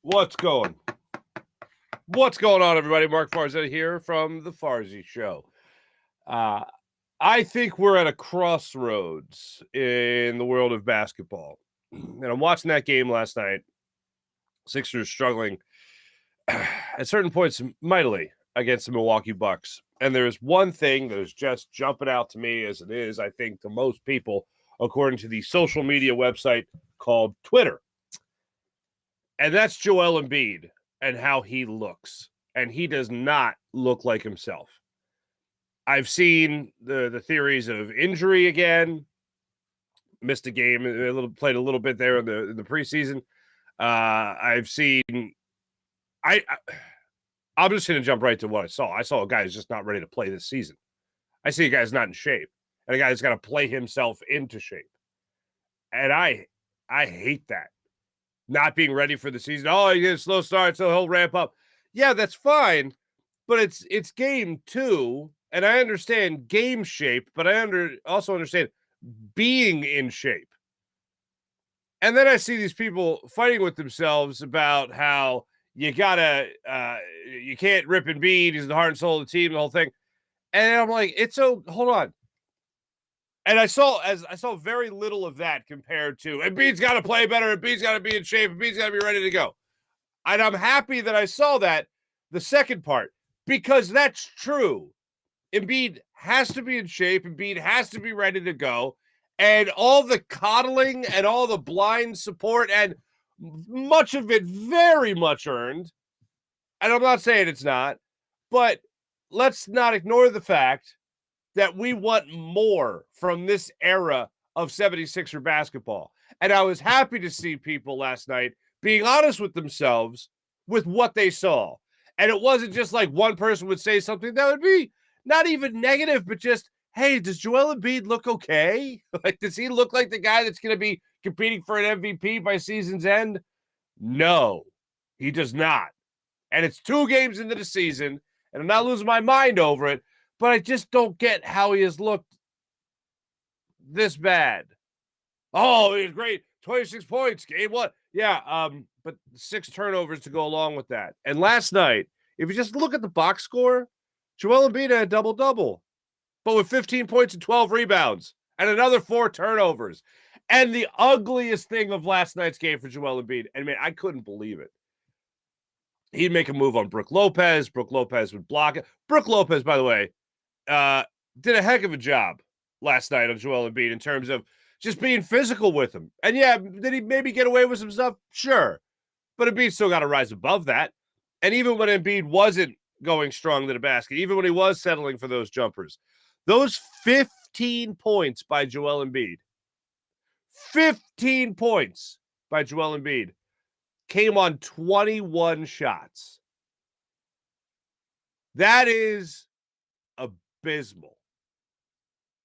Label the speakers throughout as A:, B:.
A: What's going on, everybody? Mark Farzy here from the Farzy Show. I think we're at a crossroads in the world of basketball. And I'm watching that game last night. Sixers struggling at certain points mightily against the Milwaukee Bucks. And there's one thing that is just jumping out to me, as it is, I think, to most people, according to the social media website called Twitter. And that's Joel Embiid and how he looks. And he does not look like himself. I've seen the theories of injury again. Missed a game, played a little bit there in the preseason. I've seen. I'm just going to jump right to what I saw. I saw a guy who's just not ready to play this season. I see a guy who's not in shape, and a guy who's got to play himself into shape. And I hate that. Not being ready for the season. Oh, he gets a slow start, so he'll ramp up. Yeah, that's fine, but it's game 2, and I understand game shape, but I also understand being in shape. And then I see these people fighting with themselves about how you can't rip Embiid. He's the heart and soul of the team, the whole thing. And I'm like, hold on. And I saw very little of that compared to Embiid's got to play better. Embiid's got to be in shape. Embiid's got to be ready to go. And I'm happy that I saw that, the second part, because that's true. Embiid has to be in shape. Embiid has to be ready to go. And all the coddling and all the blind support, and much of it very much earned. And I'm not saying it's not, but let's not ignore the fact that we want more from this era of 76er basketball. And I was happy to see people last night being honest with themselves with what they saw. And it wasn't just like one person would say something that would be not even negative, but just, hey, does Joel Embiid look okay? Like, does he look like the guy that's going to be competing for an MVP by season's end? No, he does not. And it's 2 games into the season, and I'm not losing my mind over it, but I just don't get how he has looked this bad. Oh, he's great. 26 points, game 1. Yeah, but 6 turnovers to go along with that. And last night, if you just look at the box score, Joel Embiid had a double-double, but with 15 points and 12 rebounds and another 4 turnovers. And the ugliest thing of last night's game for Joel Embiid, and man, I couldn't believe it. He'd make a move on Brook Lopez. Brook Lopez would block it. Brook Lopez, by the way, did a heck of a job last night on Joel Embiid in terms of just being physical with him. And yeah, did he maybe get away with some stuff? Sure. But Embiid still got to rise above that. And even when Embiid wasn't going strong to the basket, even when he was settling for those jumpers, those 15 points by Joel Embiid, 15 points by Joel Embiid came on 21 shots. That is abysmal.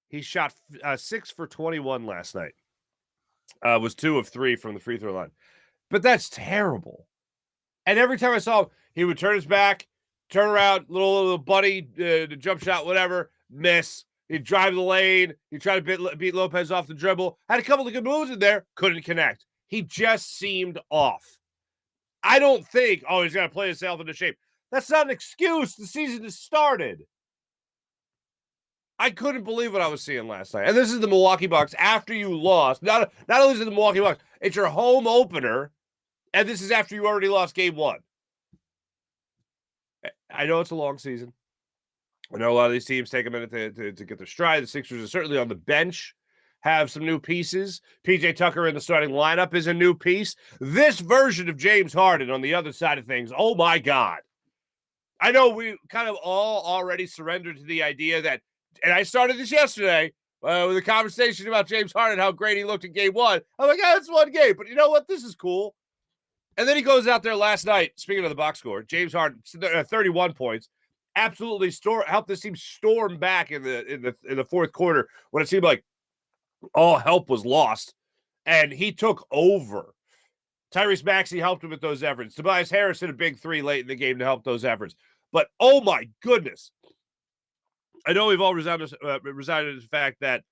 A: He shot 6 for 21 last night. Was 2 of 3 from the free throw line. But that's terrible. And every time I saw him, he would turn his back, turn around, little buddy, the jump shot, whatever, miss. He'd drive the lane. He'd try to beat Lopez off the dribble. Had a couple of good moves in there. Couldn't connect. He just seemed off. I don't think, he's got to play himself into shape. That's not an excuse. The season has started. I couldn't believe what I was seeing last night. And this is the Milwaukee Bucks after you lost. Not only is it the Milwaukee Bucks, it's your home opener, and this is after you already lost game 1. I know it's a long season. I know a lot of these teams take a minute to get their stride. The Sixers are certainly on the bench, have some new pieces. PJ Tucker in the starting lineup is a new piece. This version of James Harden on the other side of things, oh my God. I know we kind of all already surrendered to the idea that, and I started this yesterday with a conversation about James Harden, how great he looked in game 1. I'm like, it's one game, but you know what? This is cool. And then he goes out there last night, speaking of the box score, James Harden, 31 points, absolutely helped this team storm back in the fourth quarter when it seemed like all help was lost, and he took over. Tyrese Maxey helped him with those efforts. Tobias Harris hit a big 3 late in the game to help those efforts. But, oh, my goodness. I know we've all resided in the fact that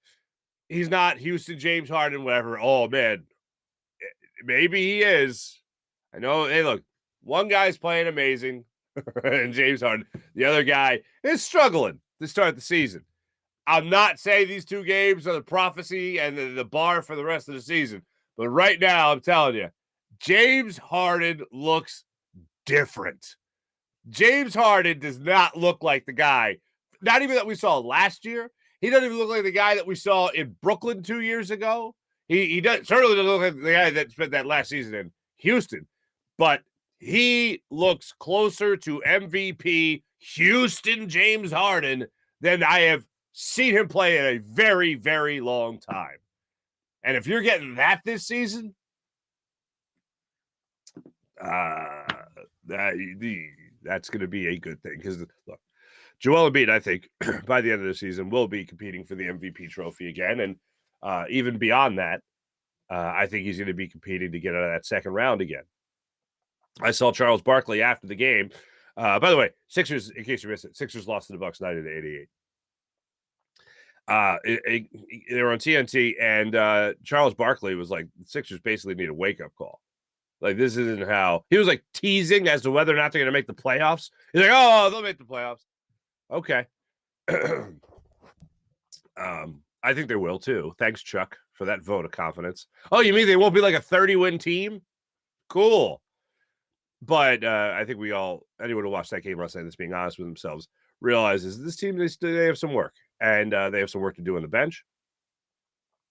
A: he's not Houston James Harden, whatever. Oh, man, maybe he is. I know, hey, look, One guy's playing amazing, and James Harden. The other guy is struggling to start the season. I'm not saying these two games are the prophecy and the bar for the rest of the season, but right now, I'm telling you, James Harden looks different. James Harden does not look like the guy, not even that we saw last year. He doesn't even look like the guy that we saw in Brooklyn 2 years ago. He certainly doesn't look like the guy that spent that last season in Houston, but he looks closer to MVP Houston James Harden than I have seen him play in a very, very long time. And if you're getting that this season, that's going to be a good thing. Because, look, Joel Embiid, I think, by the end of the season, will be competing for the MVP trophy again. And even beyond that, I think he's going to be competing to get out of that second round again. I saw Charles Barkley after the game. By the way, Sixers, in case you missed it, Sixers lost to the Bucks 90-88. They were on TNT, and Charles Barkley was like, the Sixers basically need a wake-up call. Like, this isn't how – he was, like, teasing as to whether or not they're going to make the playoffs. He's like, oh, they'll make the playoffs. Okay. I think they will, too. Thanks, Chuck, for that vote of confidence. Oh, you mean they won't be like a 30-win team? Cool. But I think anyone who watched that game last night that's being honest with themselves realizes this team, they have some work. And they have some work to do on the bench.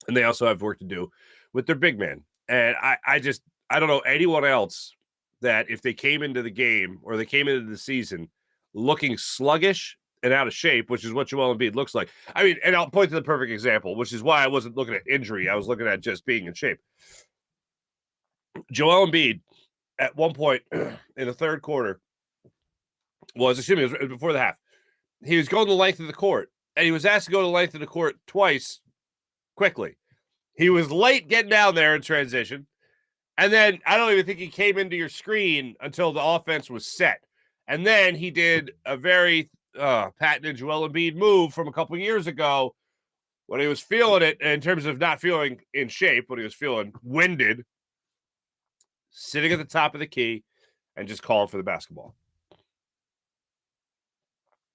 A: And they also have work to do with their big man. And I don't know anyone else that if they came into the game or they came into the season looking sluggish and out of shape, which is what Joel Embiid looks like. I mean, and I'll point to the perfect example, which is why I wasn't looking at injury. I was looking at just being in shape. Joel Embiid, at one point in the third quarter, it was before the half. He was going the length of the court, and he was asked to go the length of the court twice quickly. He was late getting down there in transition. And then I don't even think he came into your screen until the offense was set. And then he did a very patented Joel Embiid move from a couple years ago when he was feeling it in terms of not feeling in shape, when he was feeling winded, sitting at the top of the key and just calling for the basketball.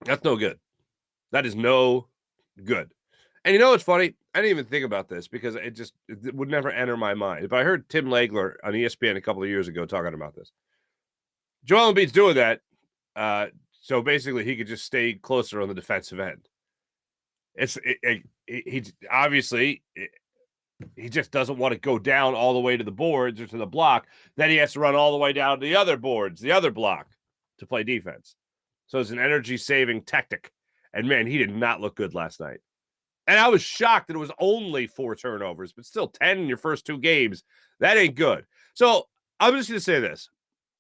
A: That's no good. That is no good. And you know what's funny? I didn't even think about this because it would never enter my mind. If I heard Tim Legler on ESPN a couple of years ago talking about this, Joel Embiid's doing that, so basically he could just stay closer on the defensive end. He obviously he just doesn't want to go down all the way to the boards or to the block. Then he has to run all the way down to the other boards, the other block, to play defense. So it's an energy-saving tactic. And, man, he did not look good last night. And I was shocked that it was only 4 turnovers, but still 10 in your first 2 games. That ain't good. So I'm just going to say this.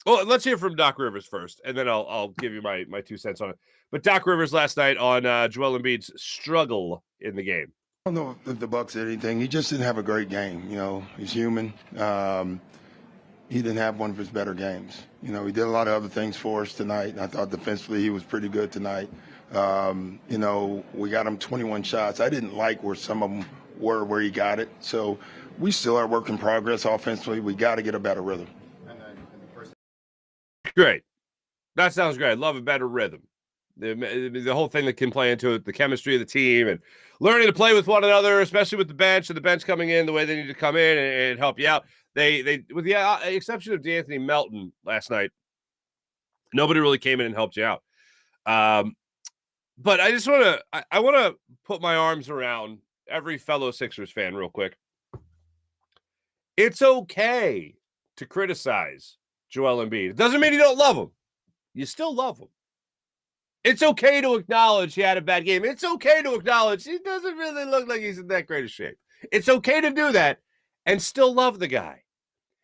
A: Well, let's hear from Doc Rivers first, and then I'll give you my 2 cents on it. But Doc Rivers last night on Joel Embiid's struggle in the game.
B: I don't know if the Bucks did anything. He just didn't have a great game. You know, he's human. He didn't have one of his better games. You know, he did a lot of other things for us tonight. I thought defensively he was pretty good tonight. You know, we got him 21 shots. I didn't like where some of them were where he got it. So we still are work in progress offensively. We got to get a better rhythm.
A: Great. That sounds great. I love a better rhythm. The whole thing that can play into it, the chemistry of the team and learning to play with one another, especially with the bench and the bench coming in the way they need to come in and help you out. They with the exception of D'Anthony Melton last night, nobody really came in and helped you out. But I just want to put my arms around every fellow Sixers fan real quick. It's okay to criticize Joel Embiid. It doesn't mean you don't love him. You still love him. It's okay to acknowledge he had a bad game. It's okay to acknowledge he doesn't really look like he's in that great of shape. It's okay to do that and still love the guy.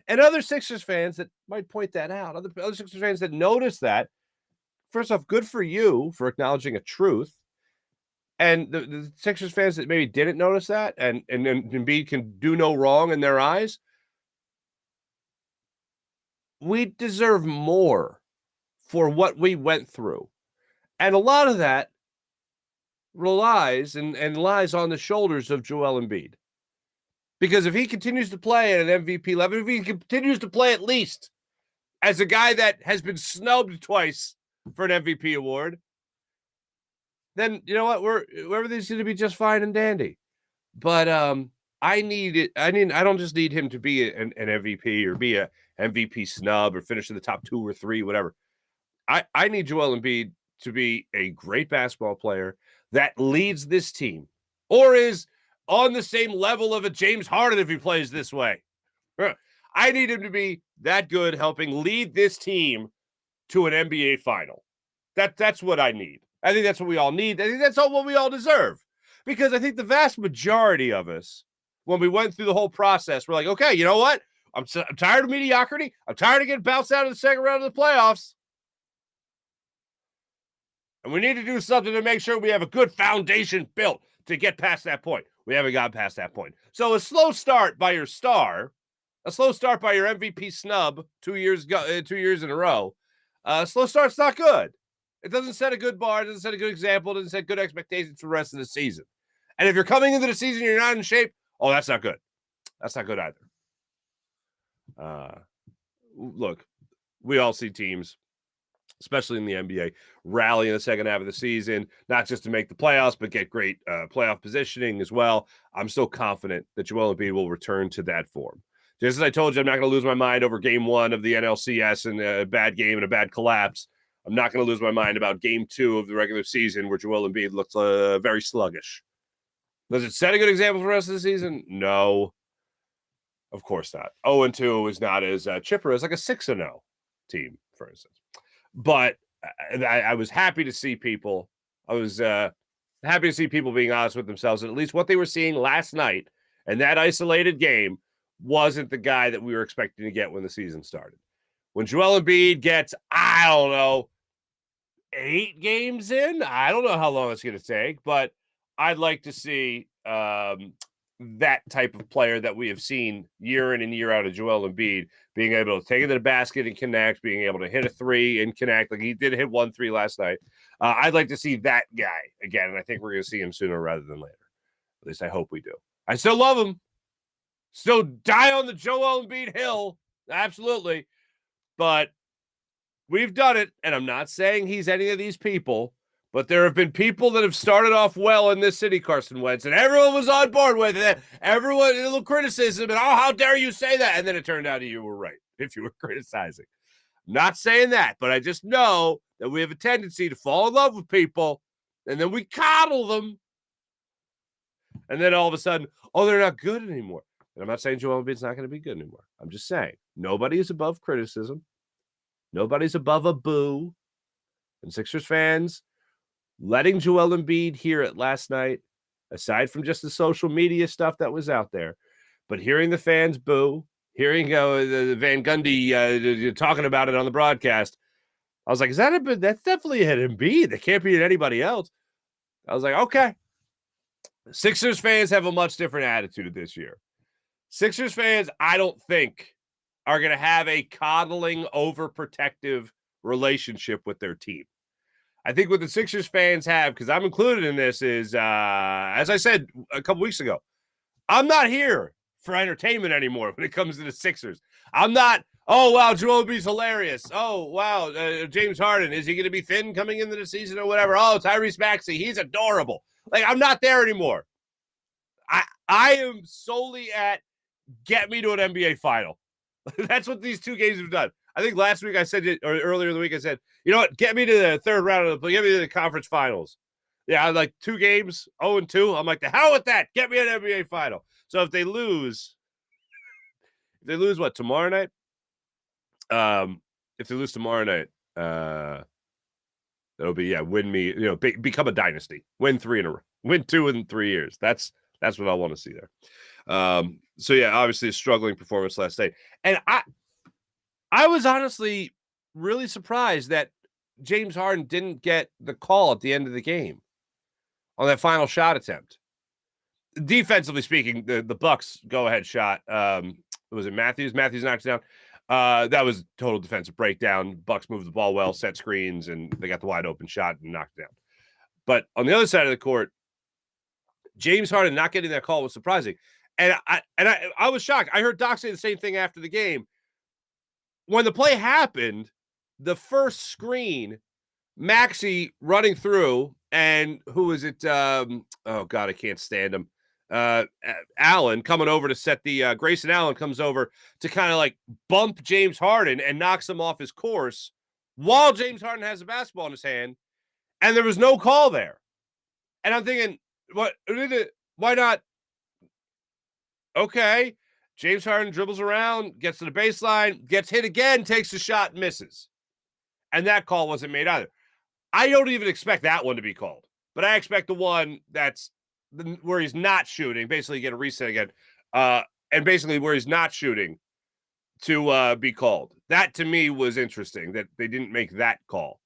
A: And other Sixers fans that might point that out, other Sixers fans that notice that, first off, good for you for acknowledging a truth. And the Sixers fans that maybe didn't notice that and Embiid can do no wrong in their eyes, we deserve more for what we went through. And a lot of that relies and lies on the shoulders of Joel Embiid. Because if he continues to play at an MVP level, if he continues to play at least as a guy that has been snubbed twice for an MVP award, then you know what? Everything's going to be just fine and dandy. But I don't just need him to be an MVP or be a MVP snub or finish in the top 2 or 3, whatever. I need Joel Embiid to be a great basketball player that leads this team or is on the same level of a James Harden if he plays this way. I need him to be that good, helping lead this team to an NBA final. That's what I need. I think that's what we all need. I think that's all what we all deserve. Because I think the vast majority of us, when we went through the whole process, we're like, okay, you know what? I'm tired of mediocrity. I'm tired of getting bounced out of the second round of the playoffs. And we need to do something to make sure we have a good foundation built to get past that point. We haven't got past that point. So a slow start by your star, a slow start by your MVP snub 2 years in a row, slow start's not good. It doesn't set a good bar. It doesn't set a good example. It doesn't set good expectations for the rest of the season. And if you're coming into the season and you're not in shape, oh, that's not good. That's not good either. Look, we all see teams, especially in the NBA, rally in the second half of the season, not just to make the playoffs, but get great playoff positioning as well. I'm still confident that Joel Embiid will return to that form. Just as I told you, I'm not going to lose my mind over game 1 of the NLCS and a bad game and a bad collapse. I'm not going to lose my mind about game 2 of the regular season where Joel Embiid looks very sluggish. Does it set a good example for the rest of the season? No. Of course not. 0-2 is not as chipper as like a 6-0 team, for instance. But I was happy to see people. I was happy to see people being honest with themselves. And at least what they were seeing last night and that isolated game wasn't the guy that we were expecting to get when the season started. When Joel Embiid gets, I don't know, 8 games in, I don't know how long it's going to take, but I'd like to see that type of player that we have seen year in and year out of Joel Embiid being able to take it to the basket and connect, being able to hit a 3 and connect. Like he did hit 1 3 last night. I'd like to see that guy again, and I think we're going to see him sooner rather than later. At least I hope we do. I still love him. Still die on the Joel Embiid hill. Absolutely. But we've done it, and I'm not saying he's any of these people, but there have been people that have started off well in this city, Carson Wentz, and everyone was on board with it. Everyone, a little criticism, and how dare you say that? And then it turned out you were right if you were criticizing. I'm not saying that, but I just know that we have a tendency to fall in love with people, and then we coddle them, and then all of a sudden, oh, they're not good anymore. And I'm not saying Joel Embiid's not going to be good anymore. I'm just saying nobody is above criticism. Nobody's above a boo. And Sixers fans, letting Joel Embiid hear it last night, aside from just the social media stuff that was out there, but hearing the fans boo, hearing the Van Gundy talking about it on the broadcast, I was like, that's definitely at Embiid. That can't be at anybody else. I was like, okay. Sixers fans have a much different attitude this year. Sixers fans, I don't think, are going to have a coddling, overprotective relationship with their team. I think what the Sixers fans have, because I'm included in this, is, as I said a couple weeks ago, I'm not here for entertainment anymore when it comes to the Sixers. I'm not, oh, wow, Joel Embiid's hilarious. Oh, wow, James Harden, is he going to be thin coming into the season or whatever? Oh, Tyrese Maxey, he's adorable. Like, I'm not there anymore. I am solely at get me to an NBA final. That's what these 2 games have done. I think last week I said it, or earlier in the week I said, you know what, get me to the third round of get me to the conference finals. Yeah, I like 2 games, 0-2. I'm like, the hell with that. Get me an NBA final. So if they lose what, tomorrow night? If they lose tomorrow night, that'll be, win me, become a dynasty. Win 3 in a row. Win 2 in 3 years. That's what I want to see there. So yeah, obviously a struggling performance last night. And I was honestly really surprised that James Harden didn't get the call at the end of the game on that final shot attempt. Defensively speaking, the Bucks go-ahead shot, was it Matthews? Matthews knocks it down. That was total defensive breakdown. Bucks moved the ball well, set screens, and they got the wide open shot and knocked it down. But on the other side of the court, James Harden not getting that call was surprising. And I was shocked. I heard Doc say the same thing after the game. when the play happened, the first screen, Maxey running through, and who is it? Oh God, I can't stand him. Allen coming over to set the Grayson Allen comes over to kind of like bump James Harden and knocks him off his course while James Harden has the basketball in his hand, and there was no call there. And I'm thinking, what? Why not? Okay, James Harden dribbles around, gets to the baseline, gets hit again, takes the shot, misses, and that call wasn't made either. I don't even expect that one to be called, but I expect the one that's where he's not shooting, basically get a reset again, and basically where he's not shooting to be called. That to me was interesting that they didn't make that call.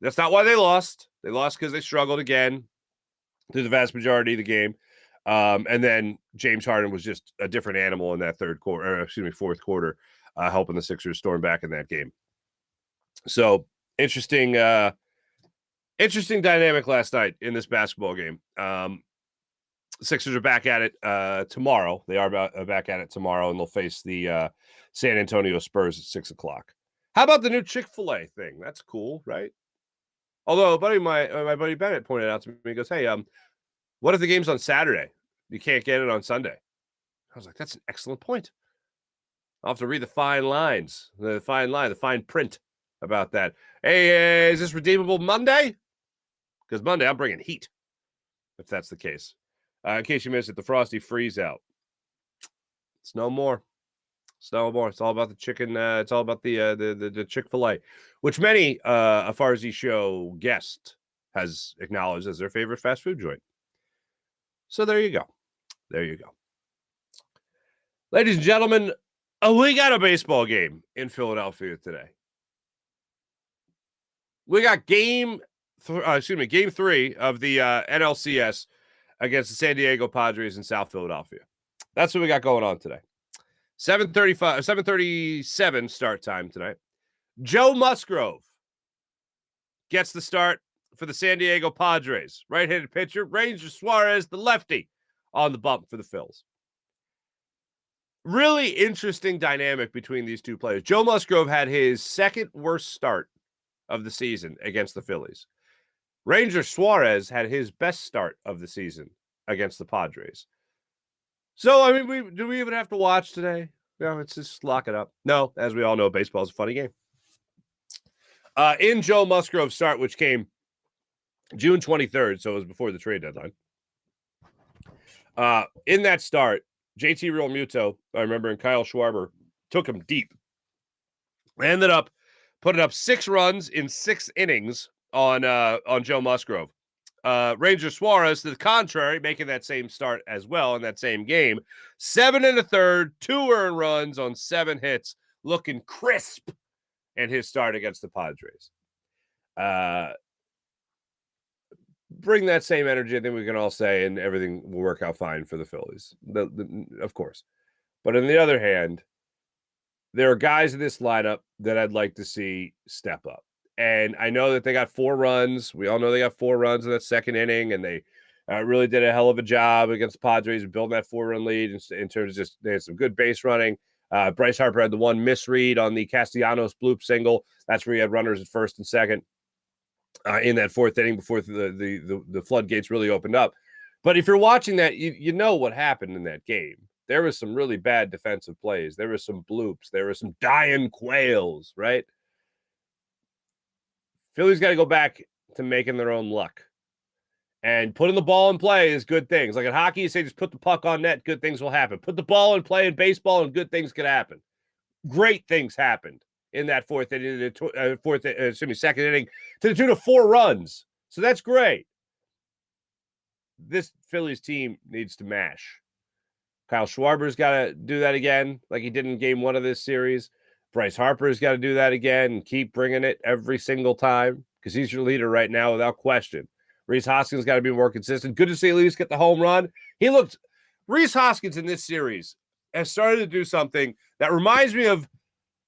A: That's not why they lost. They lost because they struggled again through the vast majority of the game. And then James Harden was just a different animal in that fourth quarter, helping the Sixers storm back in that game. So interesting dynamic last night in this basketball game. Sixers are back at it tomorrow. They are back at it tomorrow, and they'll face the San Antonio Spurs at 6:00. How about the new Chick-fil-A thing? That's cool, right? Although, my buddy Bennett pointed out to me, he goes, "Hey, what if the game's on Saturday? You can't get it on Sunday." I was like, "That's an excellent point." I'll have to read the fine lines, the fine print about that. Hey, is this redeemable Monday? Because Monday I'm bringing heat, if that's the case. In case you missed it, the Frosty Freeze Out. It's no more. It's no more. It's all about the chicken. It's all about the Chick-fil-A, which many a Farzy show guest has acknowledged as their favorite fast food joint. So there you go. There you go. Ladies and gentlemen, we got a baseball game in Philadelphia today. We got game 3 of the NLCS against the San Diego Padres in South Philadelphia. That's what we got going on today. 7:37 start time tonight. Joe Musgrove gets the start for the San Diego Padres. Right-handed pitcher. Ranger Suarez, the lefty, on the bump for the Phillies. Really interesting dynamic between these two players. Joe Musgrove had his second worst start of the season against the Phillies. Ranger Suarez had his best start of the season against the Padres. So, I mean, do we even have to watch today? No, it's just lock it up. No, as we all know, baseball is a funny game. In Joe Musgrove's start, which came June 23rd, so it was before the trade deadline. In that start, JT Realmuto, I remember, and Kyle Schwarber took him deep. Ended up putting up 6 runs in 6 innings on Joe Musgrove. Ranger Suarez, to the contrary, making that same start as well in that same game. 7 1/3, 2 earned runs on 7 hits, looking crisp in his start against the Padres. Bring that same energy, I think we can all say, and everything will work out fine for the Phillies, of course. But on the other hand, there are guys in this lineup that I'd like to see step up. And I know that they got 4 runs. We all know they got 4 runs in that second inning, and they really did a hell of a job against the Padres building that 4-run lead in terms of just they had some good base running. Bryce Harper had the one misread on the Castellanos bloop single. That's where he had runners at first and second in that 4th inning before the floodgates really opened up. But if you're watching that, you know what happened in that game. There was some really bad defensive plays. There were some bloops. There were some dying quails, right? Philly's got to go back to making their own luck. And putting the ball in play is good things. Like in hockey, you say just put the puck on net, good things will happen. Put the ball in play in baseball, and good things could happen. Great things happened in that second inning to the tune of 4 runs. So that's great. This Phillies team needs to mash. Kyle Schwarber's got to do that again, like he did in game 1 of this series. Bryce Harper's got to do that again and keep bringing it every single time because he's your leader right now without question. Rhys Hoskins got to be more consistent. Good to see at least get the home run. Rhys Hoskins in this series has started to do something that reminds me of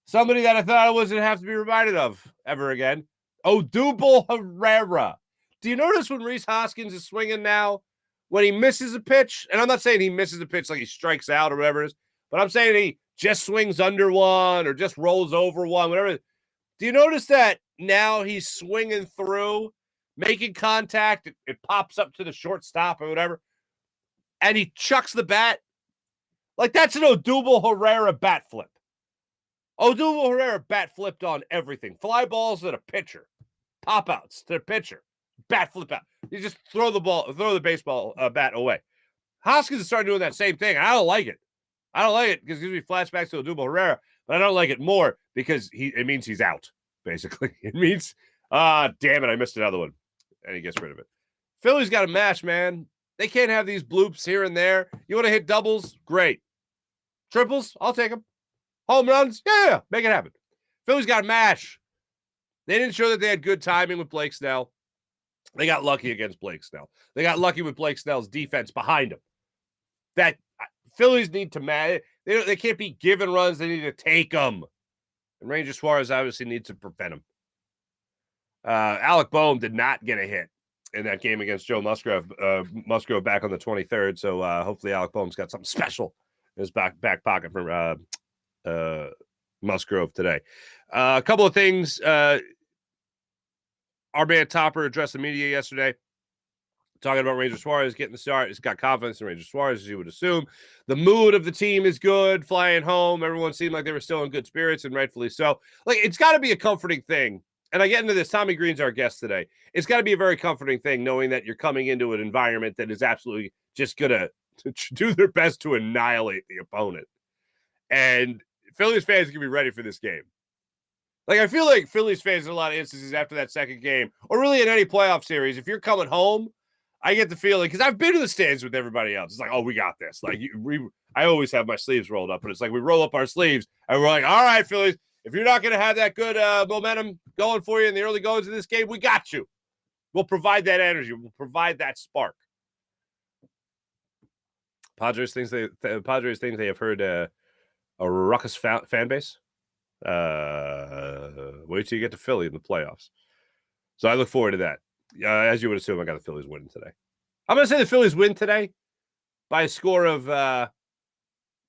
A: somebody that I thought I wasn't have to be reminded of ever again. Odubel Herrera. Do you notice when Rhys Hoskins is swinging now, when he misses a pitch, and I'm not saying he misses a pitch like he strikes out or whatever it is, but I'm saying he just swings under one or just rolls over one, whatever. Do you notice that now he's swinging through, making contact, it pops up to the shortstop or whatever, and he chucks the bat? Like, that's an Odubel Herrera bat flip. Odubel Herrera bat flipped on everything. Fly balls to the pitcher. Pop-outs to the pitcher. Bat flip out. You just throw the baseball bat away. Hoskins is starting doing that same thing. I don't like it. I don't like it because it gives me flashbacks to Odubel Herrera, but I don't like it more because it means he's out, basically. It means, damn it, I missed another one. And he gets rid of it. Philly's got a match, man. They can't have these bloops here and there. You want to hit doubles? Great. Triples? I'll take them. Home runs? Yeah, make it happen. Philly's got a match. They didn't show that they had good timing with Blake Snell. They got lucky against Blake Snell. They got lucky with Blake Snell's defense behind him. That Phillies need to match. They can't be given runs. They need to take them. And Ranger Suarez obviously needs to prevent them. Alec Boehm did not get a hit in that game against Joe Musgrove. Musgrove back on the 23rd. So hopefully Alec Boehm's got something special in his back pocket for Musgrove today. A couple of things. Our man Topper addressed the media yesterday, talking about Ranger Suarez getting the start. He's got confidence in Ranger Suarez, as you would assume. The mood of the team is good, flying home. Everyone seemed like they were still in good spirits, and rightfully so. Like, it's got to be a comforting thing. And I get into this. Tommy Greene's our guest today. It's got to be a very comforting thing knowing that you're coming into an environment that is absolutely just going to do their best to annihilate the opponent. And Phillies fans can be ready for this game. Like, I feel like Phillies fans in a lot of instances after that second game, or really in any playoff series, if you're coming home, I get the feeling, because I've been to the stands with everybody else. It's like, oh, we got this. Like, I always have my sleeves rolled up, but it's like we roll up our sleeves, and we're like, all right, Phillies, if you're not going to have that good momentum going for you in the early goings of this game, we got you. We'll provide that energy. We'll provide that spark. Padres think they have heard a ruckus fan base. Wait till you get to Philly in the playoffs. So I look forward to that. As you would assume, I got the Phillies winning today. I'm going to say the Phillies win today by a score of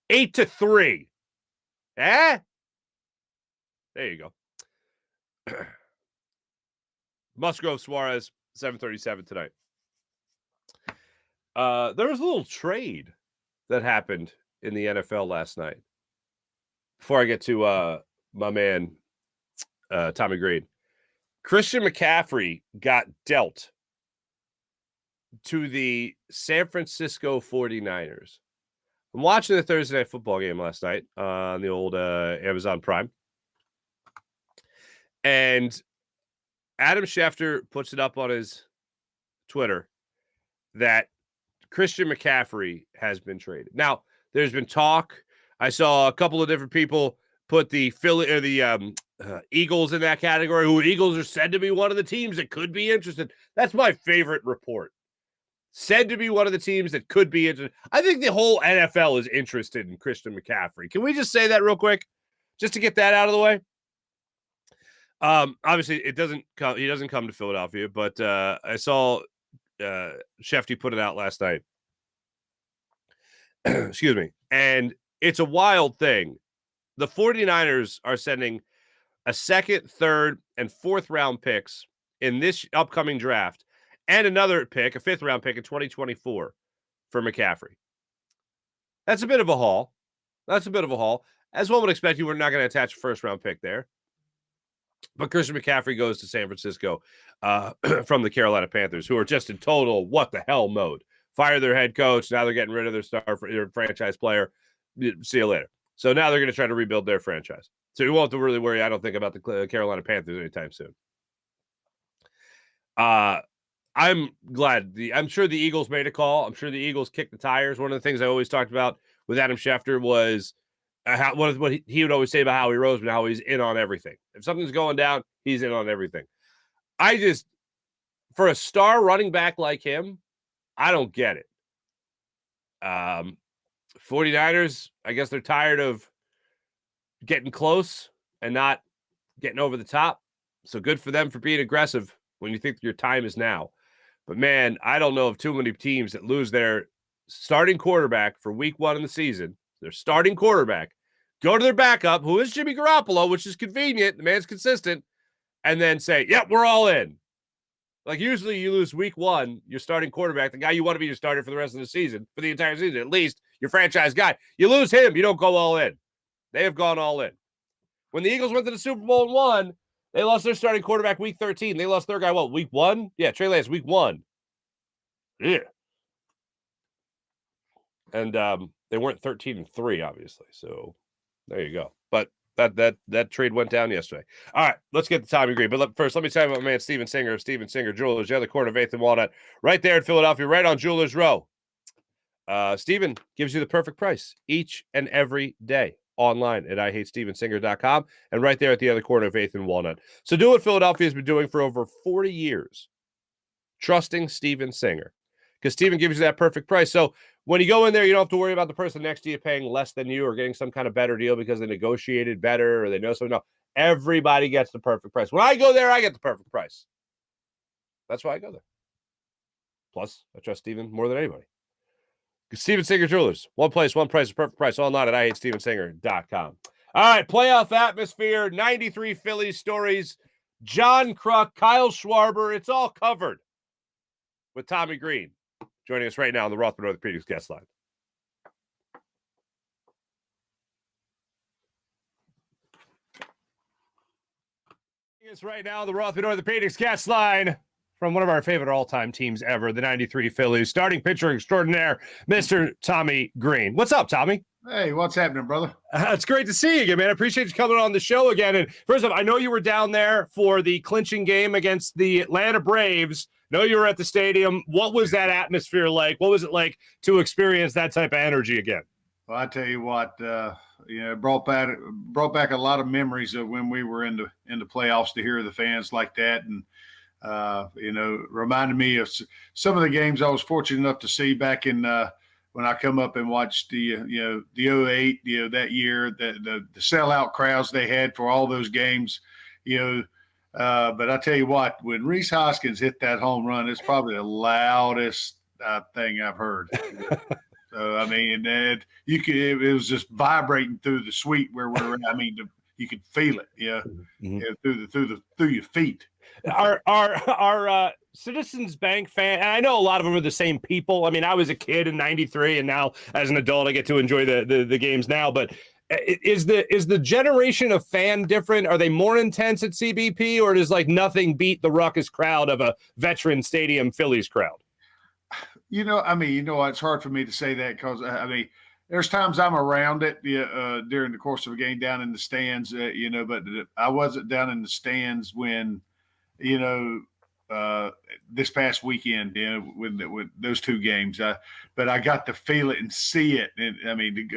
A: 8-3. Eh? There you go. Musgrove Suarez, 7:37 tonight. There was a little trade that happened in the NFL last night. Before I get to my man, Tommy Greene, Christian McCaffrey got dealt to the San Francisco 49ers. I'm watching the Thursday Night Football game last night on the old Amazon Prime. And Adam Schefter puts it up on his Twitter that Christian McCaffrey has been traded. Now, there's been talk. I saw a couple of different people put the Philly or the Eagles in that category. Who Eagles are said to be one of the teams that could be interested. That's my favorite report. Said to be one of the teams that could be interested. I think the whole NFL is interested in Christian McCaffrey. Can we just say that real quick, just to get that out of the way? Obviously, it doesn't come. He doesn't come to Philadelphia, but I saw Shefty put it out last night. Excuse me, and it's a wild thing. The 49ers are sending a second, third, and fourth round picks in this upcoming draft, and another pick, a fifth round pick in 2024 for McCaffrey. That's a bit of a haul. As one would expect, you were not going to attach a first round pick there. But Christian McCaffrey goes to San Francisco from the Carolina Panthers, who are just in total what the hell mode. Fire their head coach. Now they're getting rid of their franchise player. See you later. So now they're going to try to rebuild their franchise. So you won't have to really worry, I don't think, about the Carolina Panthers anytime soon. I'm glad. I'm sure the Eagles made a call. I'm sure the Eagles kicked the tires. One of the things I always talked about with Adam Schefter was what he would always say about Howie Roseman, how he's in on everything. If something's going down, he's in on everything. For a star running back like him, I don't get it. 49ers, I guess they're tired of getting close and not getting over the top. So good for them for being aggressive when you think your time is now. But, man, I don't know of too many teams that lose their starting quarterback for week one in the season. Their starting quarterback go to their backup, who is Jimmy Garoppolo, which is convenient. The man's consistent, and then say, "Yep, we're all in." Like usually, you lose week 1, your starting quarterback, the guy you want to be your starter for the rest of the season, for the entire season, at least your franchise guy. You lose him, you don't go all in. They have gone all in. When the Eagles went to the Super Bowl and won, they lost their starting quarterback week 13. They lost their guy, week 1? Yeah, Trey Lance, week 1. Yeah. And they weren't 13-3, obviously. So there you go. But that trade went down yesterday. All right, let's get to Tommy Greene. But first, let me tell you about my man Steven Singer of Steven Singer Jewelers, the other corner of 8th and Walnut, right there in Philadelphia, right on Jewelers Row. Steven gives you the perfect price each and every day online at IHateStevenSinger.com and right there at the other corner of 8th and Walnut. So do what Philadelphia has been doing for over 40 years, trusting Steven Singer, because Steven gives you that perfect price. So when you go in there, you don't have to worry about the person next to you paying less than you or getting some kind of better deal because they negotiated better or they know something. No, everybody gets the perfect price. When I go there, I get the perfect price. That's why I go there. Plus, I trust Steven more than anybody. Steven Singer Jewelers. One place, one price, perfect price. Online at IHateStevenSinger.com. All right, playoff atmosphere, 93 Phillies stories, John Kruk, Kyle Schwarber. It's all covered with Tommy Greene joining us right now on the Rothman Orthopedics guest line. It's right now the Rothman Orthopedics guest line from one of our favorite all-time teams ever, the 93 Phillies, starting pitcher extraordinaire, Mr. Tommy Greene. What's up, Tommy?
C: Hey, what's happening, brother?
A: It's great to see you again, man. I appreciate you coming on the show again. And first off, I know you were down there for the clinching game against the Atlanta Braves. Know you were at the stadium. What was that atmosphere like? What was it like to experience that type of energy again?
C: Well, I tell you what, it brought back a lot of memories of when we were in the playoffs to hear the fans like that, and reminded me of some of the games I was fortunate enough to see back in when I come up and watched the 08, that year, the sellout crowds they had for all those games, but I tell you what, when Rhys Hoskins hit that home run, it's probably the loudest thing I've heard. So I mean, it was just vibrating through the suite where we were. I mean, you could feel it, through your feet.
A: Our Citizens Bank fan, and I know a lot of them are the same people. I mean, I was a kid in '93, and now as an adult, I get to enjoy the games now. But is the generation of fan different? Are they more intense at CBP, or does like nothing beat the ruckus crowd of a veteran stadium Phillies crowd?
C: It's hard for me to say that because there's times I'm around it during the course of a game down in the stands, but I wasn't down in the stands when, this past weekend, with those two games. But I got to feel it and see it. And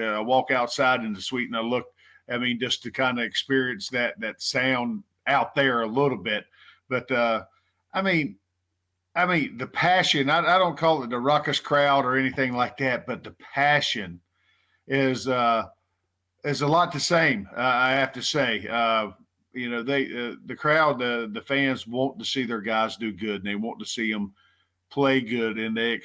C: I walk outside in the suite and I look, just to kind of experience that sound out there a little bit. But the passion, I don't call it the ruckus crowd or anything like that, but the passion is a lot the same, I have to say. The crowd, the fans want to see their guys do good, and they want to see them play good, and they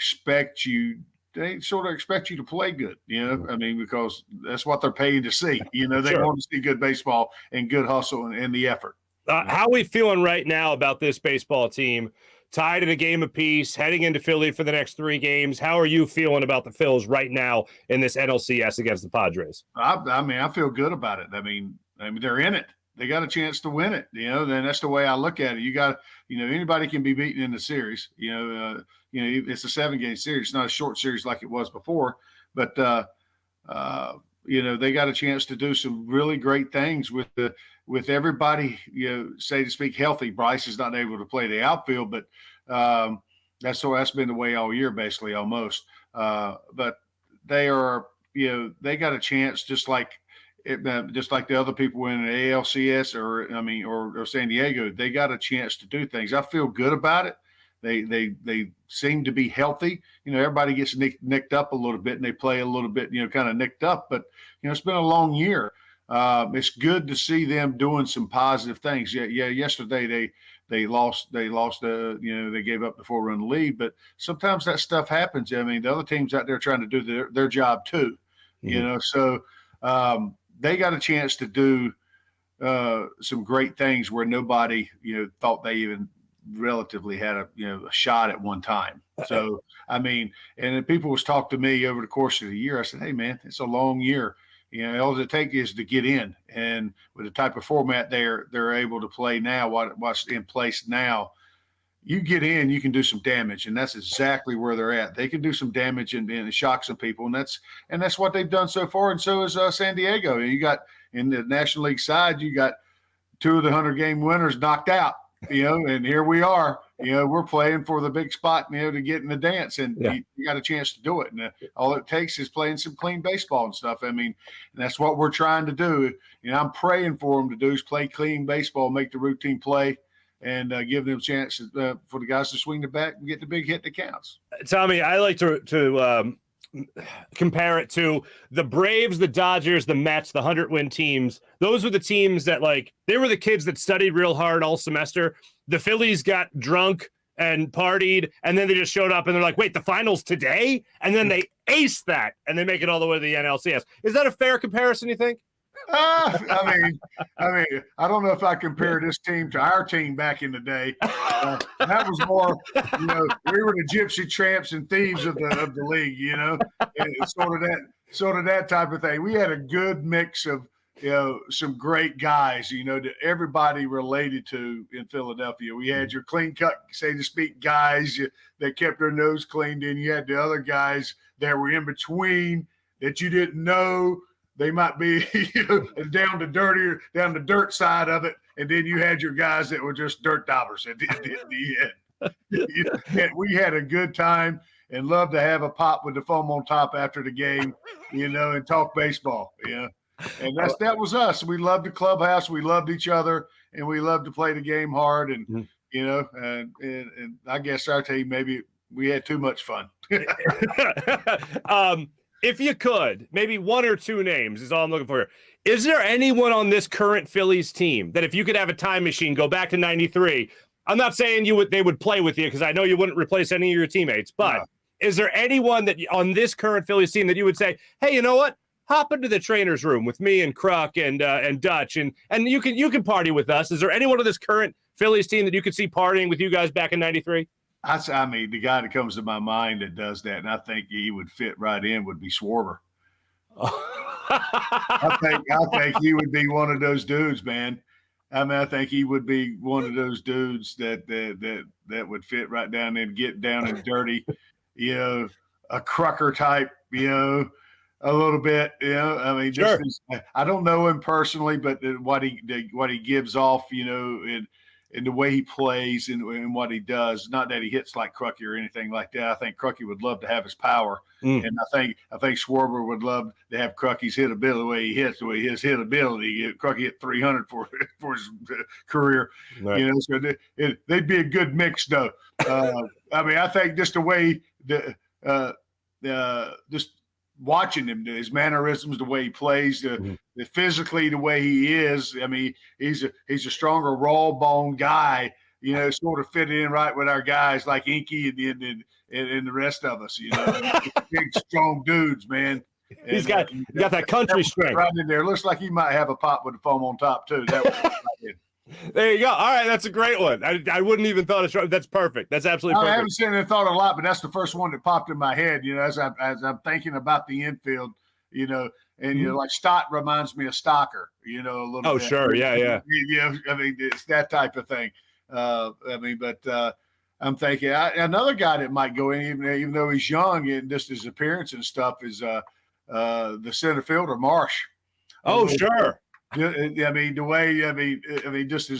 C: sort of expect you to play good, because that's what they're paid to see. They
A: Sure.
C: want to see good baseball and good hustle and the effort.
A: How are we feeling right now about this baseball team? Tied in a game apiece, heading into Philly for the next 3 games. How are you feeling about the Phils right now in this NLCS against the Padres?
C: I feel good about it. They're in it. They got a chance to win it. Then that's the way I look at it. You got, anybody can be beaten in the series. It's a 7-game series. It's not a short series like it was before, but they got a chance to do some really great things with everybody, say to speak, healthy. Bryce is not able to play the outfield, but that's been the way all year, basically, almost. But they are, they got a chance just like the other people in the ALCS or San Diego. They got a chance to do things. I feel good about it. They seem to be healthy. Everybody gets nicked up a little bit and they play a little bit, kind of nicked up. But it's been a long year. It's good to see them doing some positive things. Yeah. Yesterday they lost. They gave up the 4-run lead. But sometimes that stuff happens. The other teams out there trying to do their job too.
A: Mm-hmm.
C: So they got a chance to do some great things where nobody, thought they even relatively had a shot at one time. So, I mean, and then people was talking to me over the course of the year. I said, hey, man, it's a long year. All it takes is to get in. And with the type of format they're able to play now, what's in place now, you get in, you can do some damage. And that's exactly where they're at. They can do some damage and shock some people. And that's what they've done so far. And so is San Diego. And you got in the National League side, you got 2 of the 100-game winners knocked out. And here we are, we're playing for the big spot, to get in the dance, and you got a chance to do it. And all it takes is playing some clean baseball and stuff. I mean, and that's what we're trying to do. I'm praying for them to do is play clean baseball, make the routine play, and give them a chance for the guys to swing the bat and get the big hit that counts.
A: Tommy, I like to compare it to the Braves, the Dodgers, the Mets, the 100-win teams. Those were the teams that, they were the kids that studied real hard all semester. The Phillies got drunk and partied, and then they just showed up and they're like, wait, the finals today? And then they ace that, and they make it all the way to the NLCS. Is that a fair comparison, you think?
C: I mean, I don't know if I compare this team to our team back in the day. That was more, we were the gypsy tramps and thieves of the league, and sort of that type of thing. We had a good mix of, some great guys, that everybody related to in Philadelphia. We had your clean cut, so to speak, guys that kept their nose cleaned in. You had the other guys that were in between that you didn't know. They might be down the dirt side of it, and then you had your guys that were just dirt daubers at the end. We had a good time and loved to have a pop with the foam on top after the game, and talk baseball. And that was us. We loved the clubhouse, we loved each other, and we loved to play the game hard. And and I guess our team, maybe we had too much fun.
A: If you could, maybe 1 or 2 names is all I'm looking for here. Is there anyone on this current Phillies team that if you could have a time machine, go back to 93, I'm not saying they would play with you because I know you wouldn't replace any of your teammates, but is there anyone that on this current Phillies team that you would say, hey, you know what? Hop into the trainer's room with me and Kruk and Dutch and you can party with us. Is there anyone on this current Phillies team that you could see partying with you guys back in 93?
C: I mean, the guy that comes to my mind that does that, and I think he would fit right in, would be Schwarber. I think he would be one of those dudes, man. I mean, I think he would be one of those dudes that would fit right down and get down and dirty, a Crucker type, a little bit, I mean,
A: sure.
C: I don't know him personally, but what he gives off, and the way he plays and what he does. Not that he hits like Crucky or anything like that. I think Crucky would love to have his power, and I think Schwarber would love to have Crucky's hit ability, the way he hits, the way his hit ability. Crucky hit 300 for his career,
A: right.
C: So they'd be a good mix, though. I mean, I think just the way just watching him, his mannerisms, the way he plays, physically, the way he is. I mean, he's a stronger, raw bone guy. Sort of fit in right with our guys like Inky and the rest of us. Big, strong dudes, man. And,
A: he's got that country strength
C: right in there. Looks like he might have a pop with the foam on top too. That was
A: There you go. All right, that's a great one. I wouldn't even thought of. That's perfect. That's absolutely perfect.
C: I haven't seen it and thought a lot, but that's the first one that popped in my head. As I'm thinking about the infield, and like Stott reminds me of Stocker. A little bit.
A: Oh, sure, yeah.
C: I mean, it's that type of thing. I'm thinking another guy that might go in, even though he's young and just his appearance and stuff, is the center fielder Marsh.
A: Oh, sure.
C: I mean, just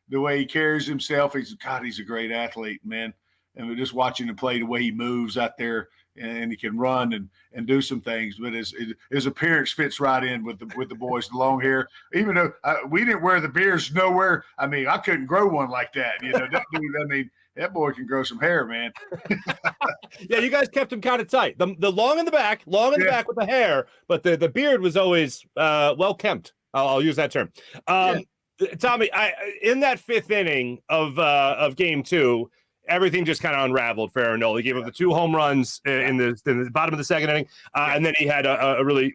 C: the way he carries himself. He's a great athlete, man. And we're just watching him play, the way he moves out there, and he can run and do some things. But his appearance fits right in with the boys, the long hair. Even though we didn't wear the beards nowhere. I mean, I couldn't grow one like that. That dude. I mean, that boy can grow some hair, man.
A: Yeah, you guys kept him kind of tight. The long in the back back with the hair, but the beard was always well kept. I'll use that term. Tommy, in that 5th inning of Game 2, everything just kind of unraveled for Aaron Nola. He gave up the 2 home runs in the bottom of the 2nd inning, and then he had a really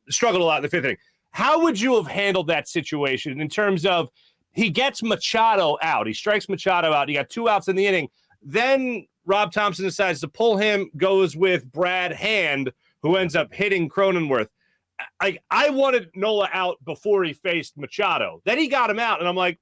A: struggled a lot in the 5th inning. How would you have handled that situation in terms of he gets Machado out? He strikes Machado out. You got 2 outs in the inning. Then Rob Thompson decides to pull him, goes with Brad Hand, who ends up hitting Cronenworth. I wanted Nola out before he faced Machado. Then he got him out, and I'm like,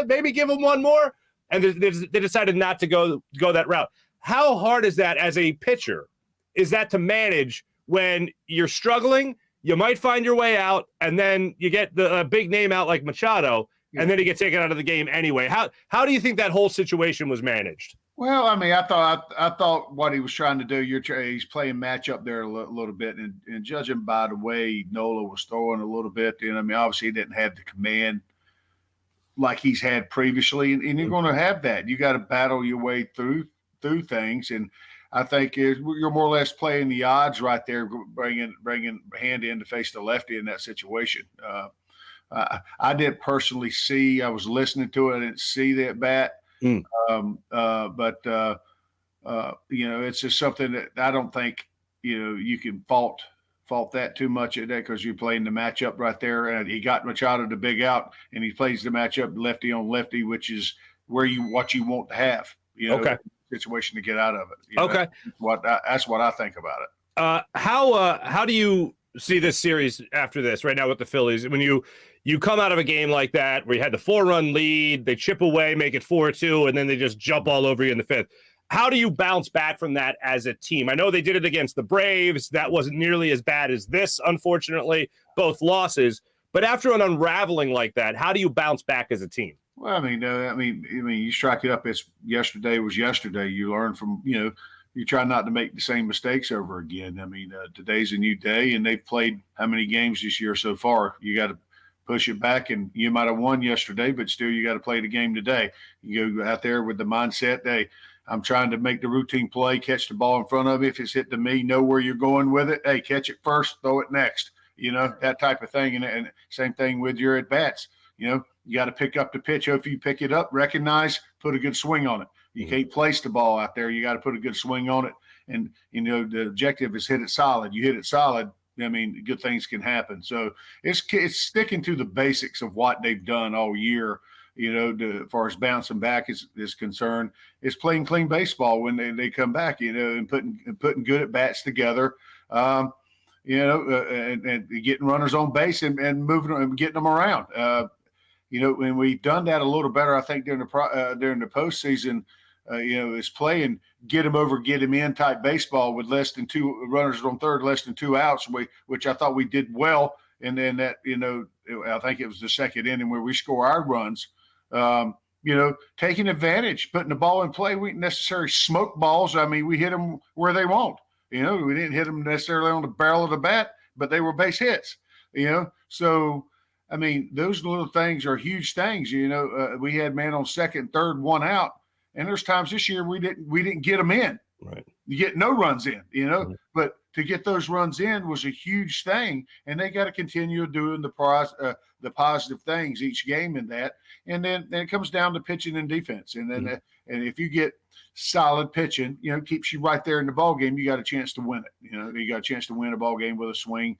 A: maybe give him one more. And they decided not to go that route. How hard is that as a pitcher? Is that to manage when you're struggling? You might find your way out, and then you get the big name out like Machado, and then he gets taken out of the game anyway. How do you think that whole situation was managed?
C: Well, I mean, I thought what he was trying to do. He's playing matchup there a little bit, and judging by the way Nola was throwing a little bit, I mean, obviously he didn't have the command like he's had previously, and you're going to have that. You got to battle your way through things, and I think you're more or less playing the odds right there, bringing Hand in to face the lefty in that situation. I didn't personally see. I was listening to it. I didn't see that bat. But it's just something that I don't think, you can fault that too much at that, because you're playing the matchup right there. And he got Machado to big out, and he plays the matchup lefty on lefty, which is what you want to have, situation to get out of it.
A: Okay.
C: That's what I think about it.
A: How do you see this series after this right now with the Phillies? When you come out of a game like that where you had the 4-run lead, they chip away, make it 4-2, and then they just jump all over you in the 5th. How do you bounce back from that as a team? I know they did it against the Braves. That wasn't nearly as bad as this, unfortunately, both losses. But after an unraveling like that, how do you bounce back as a team?
C: Well, I mean, you strike it up. It's yesterday was yesterday. You learn from, you try not to make the same mistakes over again. I mean, today's a new day, and they've played how many games this year so far? You got to push it back, and you might have won yesterday, but still you got to play the game today. You go out there with the mindset, hey, I'm trying to make the routine play, catch the ball in front of me. If it's hit to me, know where you're going with it. Hey, catch it first, throw it next, that type of thing. And same thing with your at-bats. You got to pick up the pitch. If you pick it up, recognize, put a good swing on it. You can't place the ball out there. You got to put a good swing on it. And, the objective is hit it solid. You hit it solid, I mean, good things can happen. So it's sticking to the basics of what they've done all year, as far as bouncing back is concerned. It's playing clean baseball when they come back, and putting good at bats together, and getting runners on base and moving them and getting them around. And we've done that a little better, I think, during the postseason. Is playing get him over, get him in type baseball with less than 2 runners on third, less than 2 outs, which I thought we did well. And then that, I think it was the second inning where we score our runs, taking advantage, putting the ball in play. We didn't necessarily smoke balls. I mean, we hit them where they want. We didn't hit them necessarily on the barrel of the bat, but they were base hits. So I mean, those little things are huge things. We had man on second, third, 1 out. And there's times this year we didn't get them in.
A: Right.
C: You get no runs in, but to get those runs in was a huge thing. And they got to continue doing the positive things each game in that. And then it comes down to pitching and defense. And then and if you get solid pitching, keeps you right there in the ball game, you got a chance to win it. You got a chance to win a ball game with a swing,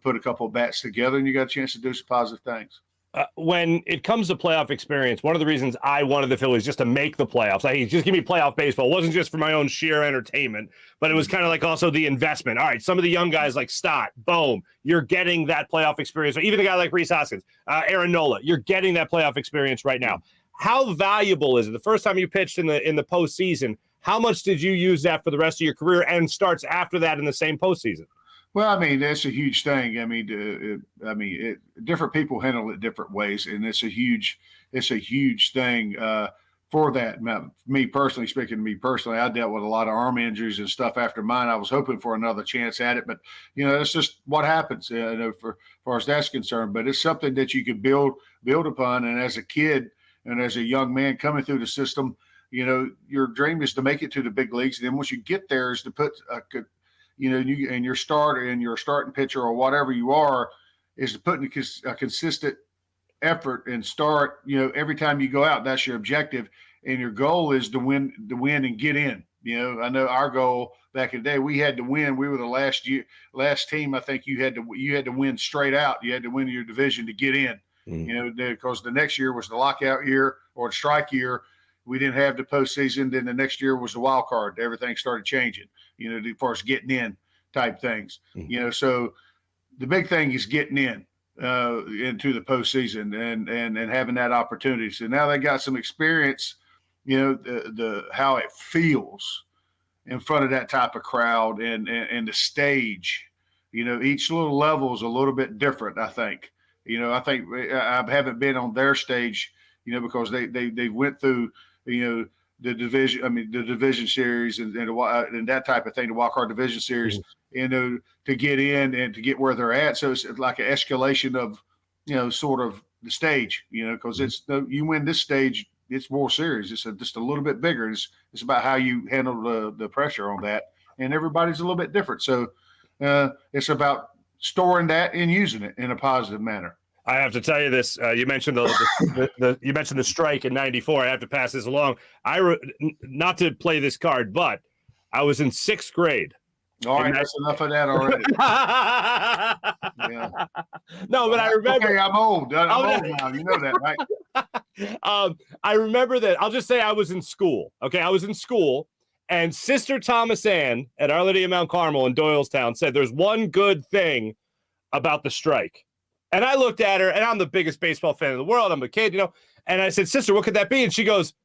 C: put a couple of bats together, and you got a chance to do some positive things.
A: When it comes to playoff experience, one of the reasons I wanted the Phillies just to make the playoffs, just give me playoff baseball. It wasn't just for my own sheer entertainment, but it was kind of like also the investment. All right, some of the young guys like Stott, boom, you're getting that playoff experience. Or even a guy like Rhys Hoskins, Aaron Nola, you're getting that playoff experience right now. How valuable is it? The first time you pitched in the postseason, how much did you use that for the rest of your career and starts after that in the same postseason?
C: Well, I mean, that's a huge thing. I mean, different people handle it different ways, and it's a huge thing for that. Me personally, I dealt with a lot of arm injuries and stuff after mine. I was hoping for another chance at it, but it's just what happens. For as far as that's concerned, but it's something that you could build upon. And as a kid and as a young man coming through the system, your dream is to make it to the big leagues. And then once you get there, is to put your starter and your starting pitcher or whatever you are, is to put in a consistent effort and start, every time you go out. That's your objective. And your goal is to win and get in. I know our goal back in the day. We had to win. We were the last team. I think you had to win straight out. You had to win your division to get in. Because the next year was the lockout year or the strike year. We didn't have the postseason. Then the next year was the wild card. Everything started changing, as far as getting in type things. So the big thing is getting in into the postseason and having that opportunity. So now they got some experience, the how it feels in front of that type of crowd and the stage. Each little level is a little bit different, I think. I think I haven't been on their stage, because they went through, the division series and that type of thing, the wild card division series, to get in and to get where they're at. So it's like an escalation of, sort of the stage, because you win this stage, it's more serious. It's just a little bit bigger. It's about how you handle the pressure on that, and everybody's a little bit different. So it's about storing that and using it in a positive manner.
A: I have to tell you this. You mentioned you mentioned the strike in '94. I have to pass this along. Not to play this card, but I was in 6th grade.
C: All right, that's enough of that already. Yeah.
A: No, but I remember.
C: Okay, I'm old. I'm old now. You know that, right?
A: I remember that. I'll just say I was in school. Okay, I was in school, and Sister Thomas Ann at Our Lady of Mount Carmel in Doylestown said there's one good thing about the strike. And I looked at her, and I'm the biggest baseball fan in the world. I'm a kid, And I said, Sister, what could that be? And she goes,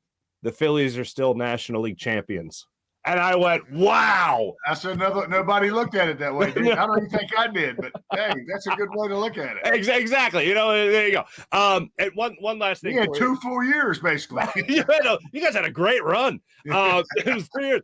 A: the Phillies are still National League champions. And I went, wow.
C: That's nobody looked at it that way. I don't even think I did, but hey, that's a good way to look at it.
A: Exactly. There you go. And one last thing.
C: You had 2 full years, basically.
A: You guys had a great run. It was 3 years.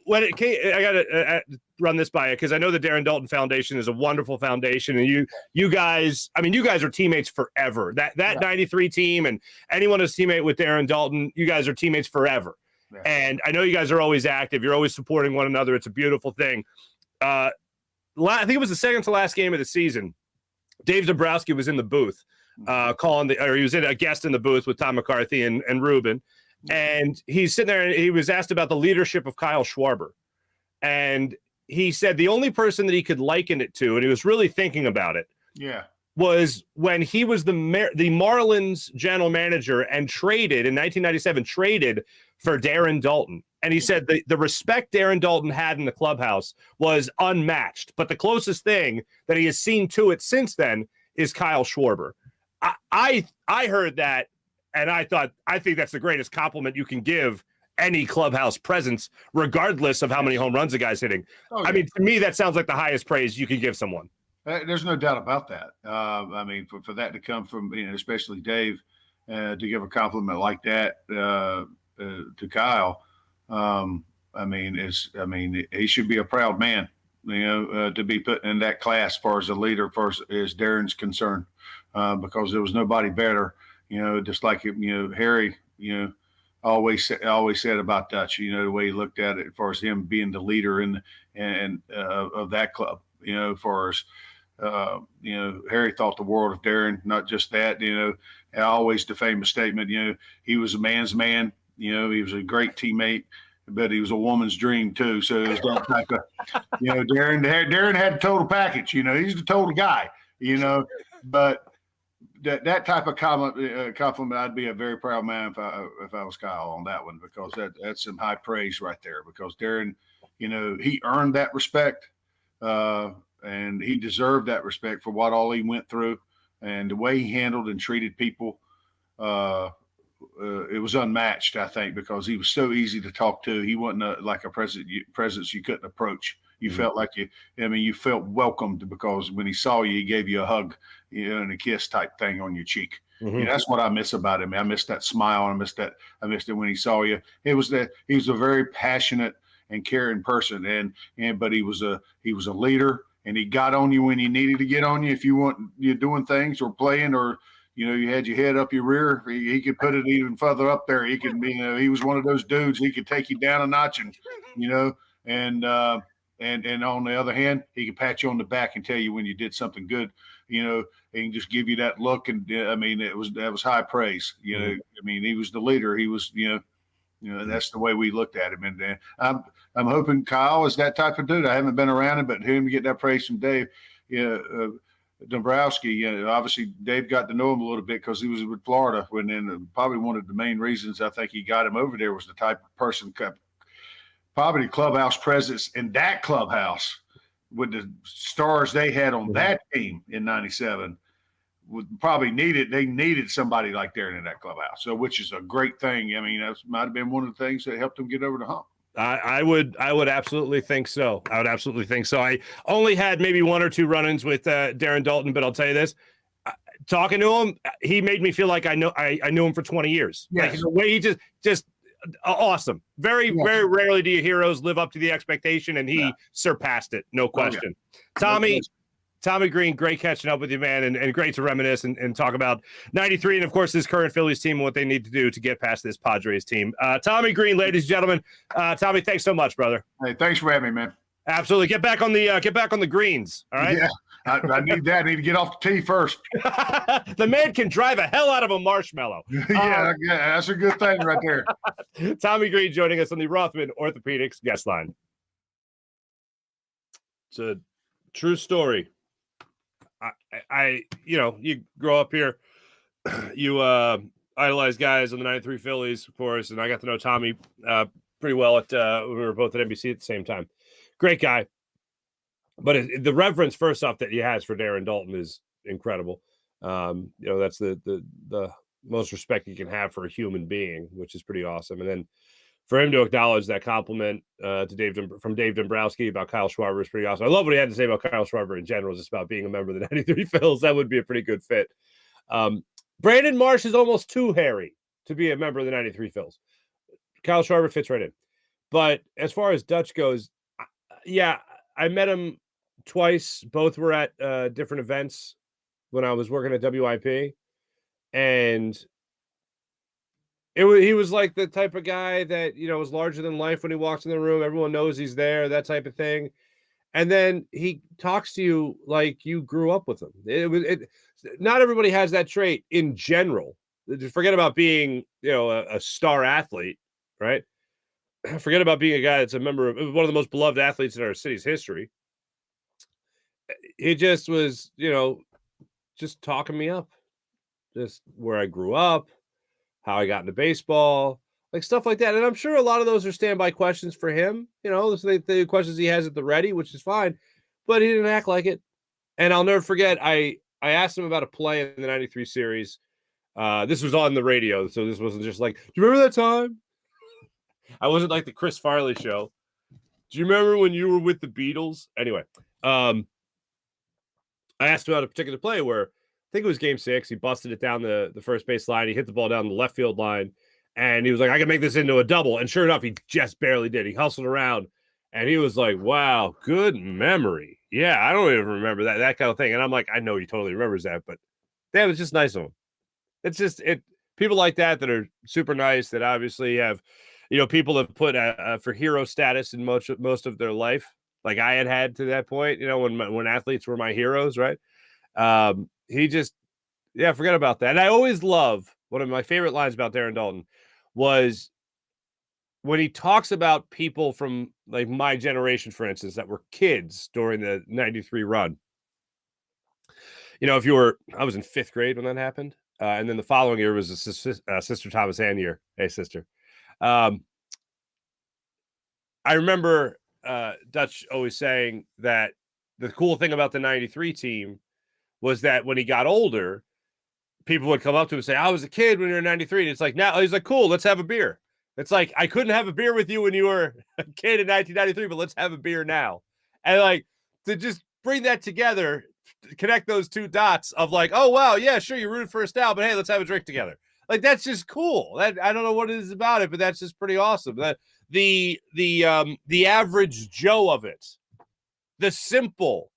A: When it came, I got to run this by you because I know the Darren Dalton Foundation is a wonderful foundation, and you guys, you guys are teammates forever. That 93 team and anyone who's teammate with Darren Dalton, you guys are teammates forever. Yeah. And I know you guys are always active. You're always supporting one another. It's a beautiful thing. I think it was the second to last game of the season. Dave Dombrowski was in the booth he was a guest in the booth with Tom McCarthy and Ruben. And he's sitting there and he was asked about the leadership of Kyle Schwarber. And he said the only person that he could liken it to, and he was really thinking about it, was when he was the Marlins general manager and traded in 1997 for Darren Dalton. And he said the respect Darren Dalton had in the clubhouse was unmatched. But the closest thing that he has seen to it since then is Kyle Schwarber. I heard that, and I think that's the greatest compliment you can give any clubhouse presence, regardless of how many home runs the guy's hitting. Oh, yeah. To me, that sounds like the highest praise you can give someone.
C: There's no doubt about that. For that to come from, especially Dave, to give a compliment like that to Kyle, he should be a proud man, to be put in that class as far as a leader, as far as Darren's concerned, because there was nobody better, just like, Harry, always said about Dutch, the way he looked at it as far as him being the leader of that club, as far as, Harry thought the world of Darren, not just that, always the famous statement, he was a man's man, he was a great teammate, but he was a woman's dream too. So it was that type of, Darren had the total package, he's the total guy, but that type of compliment, I'd be a very proud man if I was Kyle on that one, because that's some high praise right there, because Darren, he earned that respect, and he deserved that respect for what all he went through and the way he handled and treated people. It was unmatched, I think, because he was so easy to talk to. He wasn't like a presence you couldn't approach. You felt like you felt welcomed, because when he saw you, he gave you a hug, and a kiss type thing on your cheek. Mm-hmm. That's what I miss about him. I miss that smile. I missed it when he saw you. He was a very passionate and caring person, but he was a leader, and he got on you when he needed to get on you. If you're doing things or playing, or you had your head up your rear, he could put it even further up there. He could be, he was one of those dudes. He could take you down a notch, and on the other hand, he could pat you on the back and tell you when you did something good, and just give you that look. And that was high praise. He was the leader. He was, That's the way we looked at him. And I'm hoping Kyle is that type of dude. I haven't been around him, but him to get that praise from Dave, Dombrowski. Obviously Dave got to know him a little bit because he was with Florida. And then probably one of the main reasons I think he got him over there was the type of person, probably the clubhouse presence in that clubhouse with the stars they had on that team in '97. They needed somebody like there in that clubhouse. So, which is a great thing. I mean, that might have been one of the things that helped them get over the hump.
A: I would absolutely think so. I would absolutely think so. I only had maybe one or two run-ins with Darren Dalton, but I'll tell you this: talking to him, he made me feel like I knew him for 20 years.
C: Yes.
A: Like the way he just awesome. Very rarely do your heroes live up to the expectation, and he surpassed it. No question. Tommy Greene, great catching up with you, man, and great to reminisce and talk about 93 and, of course, this current Phillies team and what they need to do to get past this Padres team. Tommy Greene, ladies and gentlemen. Tommy, thanks so much, brother.
C: Hey, thanks for having me, man.
A: Absolutely. Get back on the greens, all right?
C: Yeah, I need that. I need to get off the tee first.
A: The man can drive a hell out of a marshmallow.
C: Yeah, that's a good thing right there.
A: Tommy Greene joining us on the Rothman Orthopedics guest line. It's a true story. You grow up here, you idolize guys on the 93 Phillies, of course, and I got to know Tommy pretty well we were both at NBC at the same time. Great guy. But the reverence, first off, that he has for Darren Dalton is incredible. That's the most respect you can have for a human being, which is pretty awesome. And then for him to acknowledge that compliment from Dave Dombrowski about Kyle Schwarber is pretty awesome. I love what he had to say about Kyle Schwarber in general, just about being a member of the 93 Phils. That would be a pretty good fit. Brandon Marsh is almost too hairy to be a member of the 93 Phils. Kyle Schwarber fits right in. But as far as Dutch goes, I met him twice. Both were at different events when I was working at WIP. And he was like the type of guy that, was larger than life when he walks in the room. Everyone knows he's there, that type of thing. And then he talks to you like you grew up with him. Not everybody has that trait in general. Forget about being, a star athlete, right? Forget about being a guy that's a member of one of the most beloved athletes in our city's history. He just was, just talking me up, just where I grew up, how I got into baseball, like stuff like that. And I'm sure a lot of those are standby questions for him. The questions he has at the ready, which is fine, but he didn't act like it. And I'll never forget, I asked him about a play in the 93 series. This was on the radio, so this wasn't just like, do you remember that time? I wasn't like the Chris Farley show. Do you remember when you were with the Beatles? Anyway, I asked about a particular play where I think it was game 6. He busted it down the first base line. He hit the ball down the left field line, and he was like, I can make this into a double. And sure enough, he just barely did. He hustled around, and he was like, wow, good memory. Yeah, I don't even remember that kind of thing. And I'm like, I know he totally remembers that, but that was just nice of him. It's just people like that are super nice, that obviously have, people have put for hero status in most of their life, like I had to that point, when athletes were my heroes, right? He just, forget about that. And I always love, one of my favorite lines about Darren Dalton was when he talks about people from like my generation, for instance, that were kids during the 93 run. I was in 5th grade when that happened. And then the following year was a Sister Thomas Ann year. Hey, sister. I remember Dutch always saying that the cool thing about the 93 team was that when he got older, people would come up to him and say, I was a kid when you were 93. And it's like, now he's like, cool, let's have a beer. It's like, I couldn't have a beer with you when you were a kid in 1993, but let's have a beer now. And like, to just bring that together, connect those two dots of like, oh, wow, yeah, sure, you rooted for a style, but hey, let's have a drink together. Like, that's just cool. I don't know what it is about it, but that's just pretty awesome. That the average Joe of it, the simple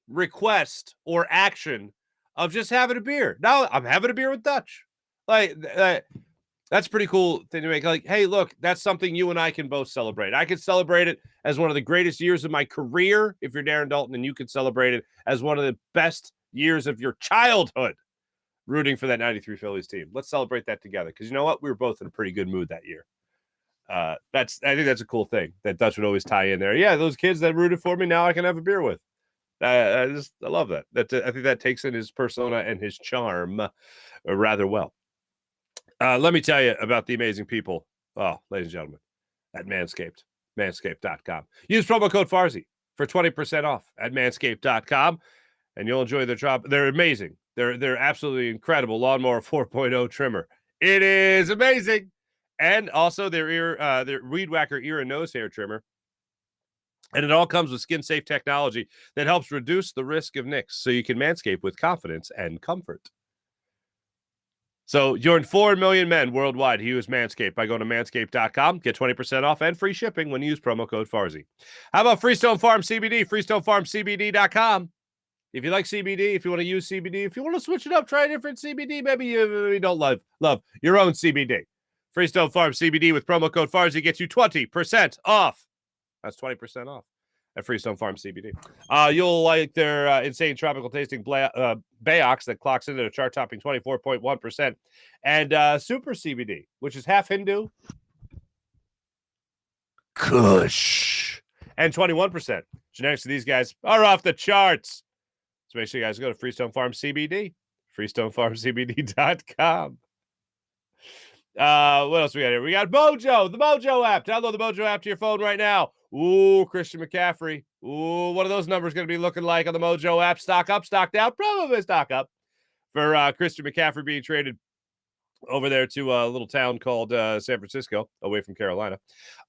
A: request or action of just having a beer. Now I'm having a beer with Dutch. Like, that's a pretty cool thing to make. Like, hey, look, that's something you and I can both celebrate. I can celebrate it as one of the greatest years of my career if you're Darren Dalton, and you can celebrate it as one of the best years of your childhood. rooting for that 93 Phillies team. Let's celebrate that together. Because you know what? We were both in a pretty good mood that year. I think that's a cool thing that Dutch would always tie in there. Yeah, those kids that rooted for me, now I can have a beer with. I love that. I think that takes in his persona and his charm rather well. Let me tell you about the amazing people, ladies and gentlemen, at Manscaped, manscaped.com. Use promo code Farzy for 20% off at manscaped.com, and you'll enjoy their job. They're amazing. They're absolutely incredible lawnmower 4.0 trimmer. It is amazing. And also their Weed Whacker ear and nose hair trimmer. And it all comes with skin-safe technology that helps reduce the risk of nicks so you can manscape with confidence and comfort. So join 4 million men worldwide who use Manscaped by going to manscaped.com. Get 20% off and free shipping when you use promo code Farzy. How about Freestone Farm CBD? FreestoneFarmCBD.com. If you like CBD, if you want to use CBD, if you want to switch it up, try a different CBD. Maybe you don't love your own CBD. Freestone Farm CBD with promo code Farzy gets you 20% off. That's 20% off at Freestone Farm CBD. You'll like their insane tropical tasting Bayox that clocks into a chart-topping 24.1%. And Super CBD, which is half Hindu, Kush, and 21%. Genetics of these guys are off the charts. So make sure you guys go to Freestone Farm CBD, FreestoneFarmCBD.com. What else we got here? We got Mojo, the Mojo app. Download the Mojo app to your phone right now. Ooh, Christian McCaffrey. Ooh, what are those numbers going to be looking like on the Mojo app? Stock up, stock down? Probably stock up for Christian McCaffrey being traded over there to a little town called San Francisco, away from Carolina.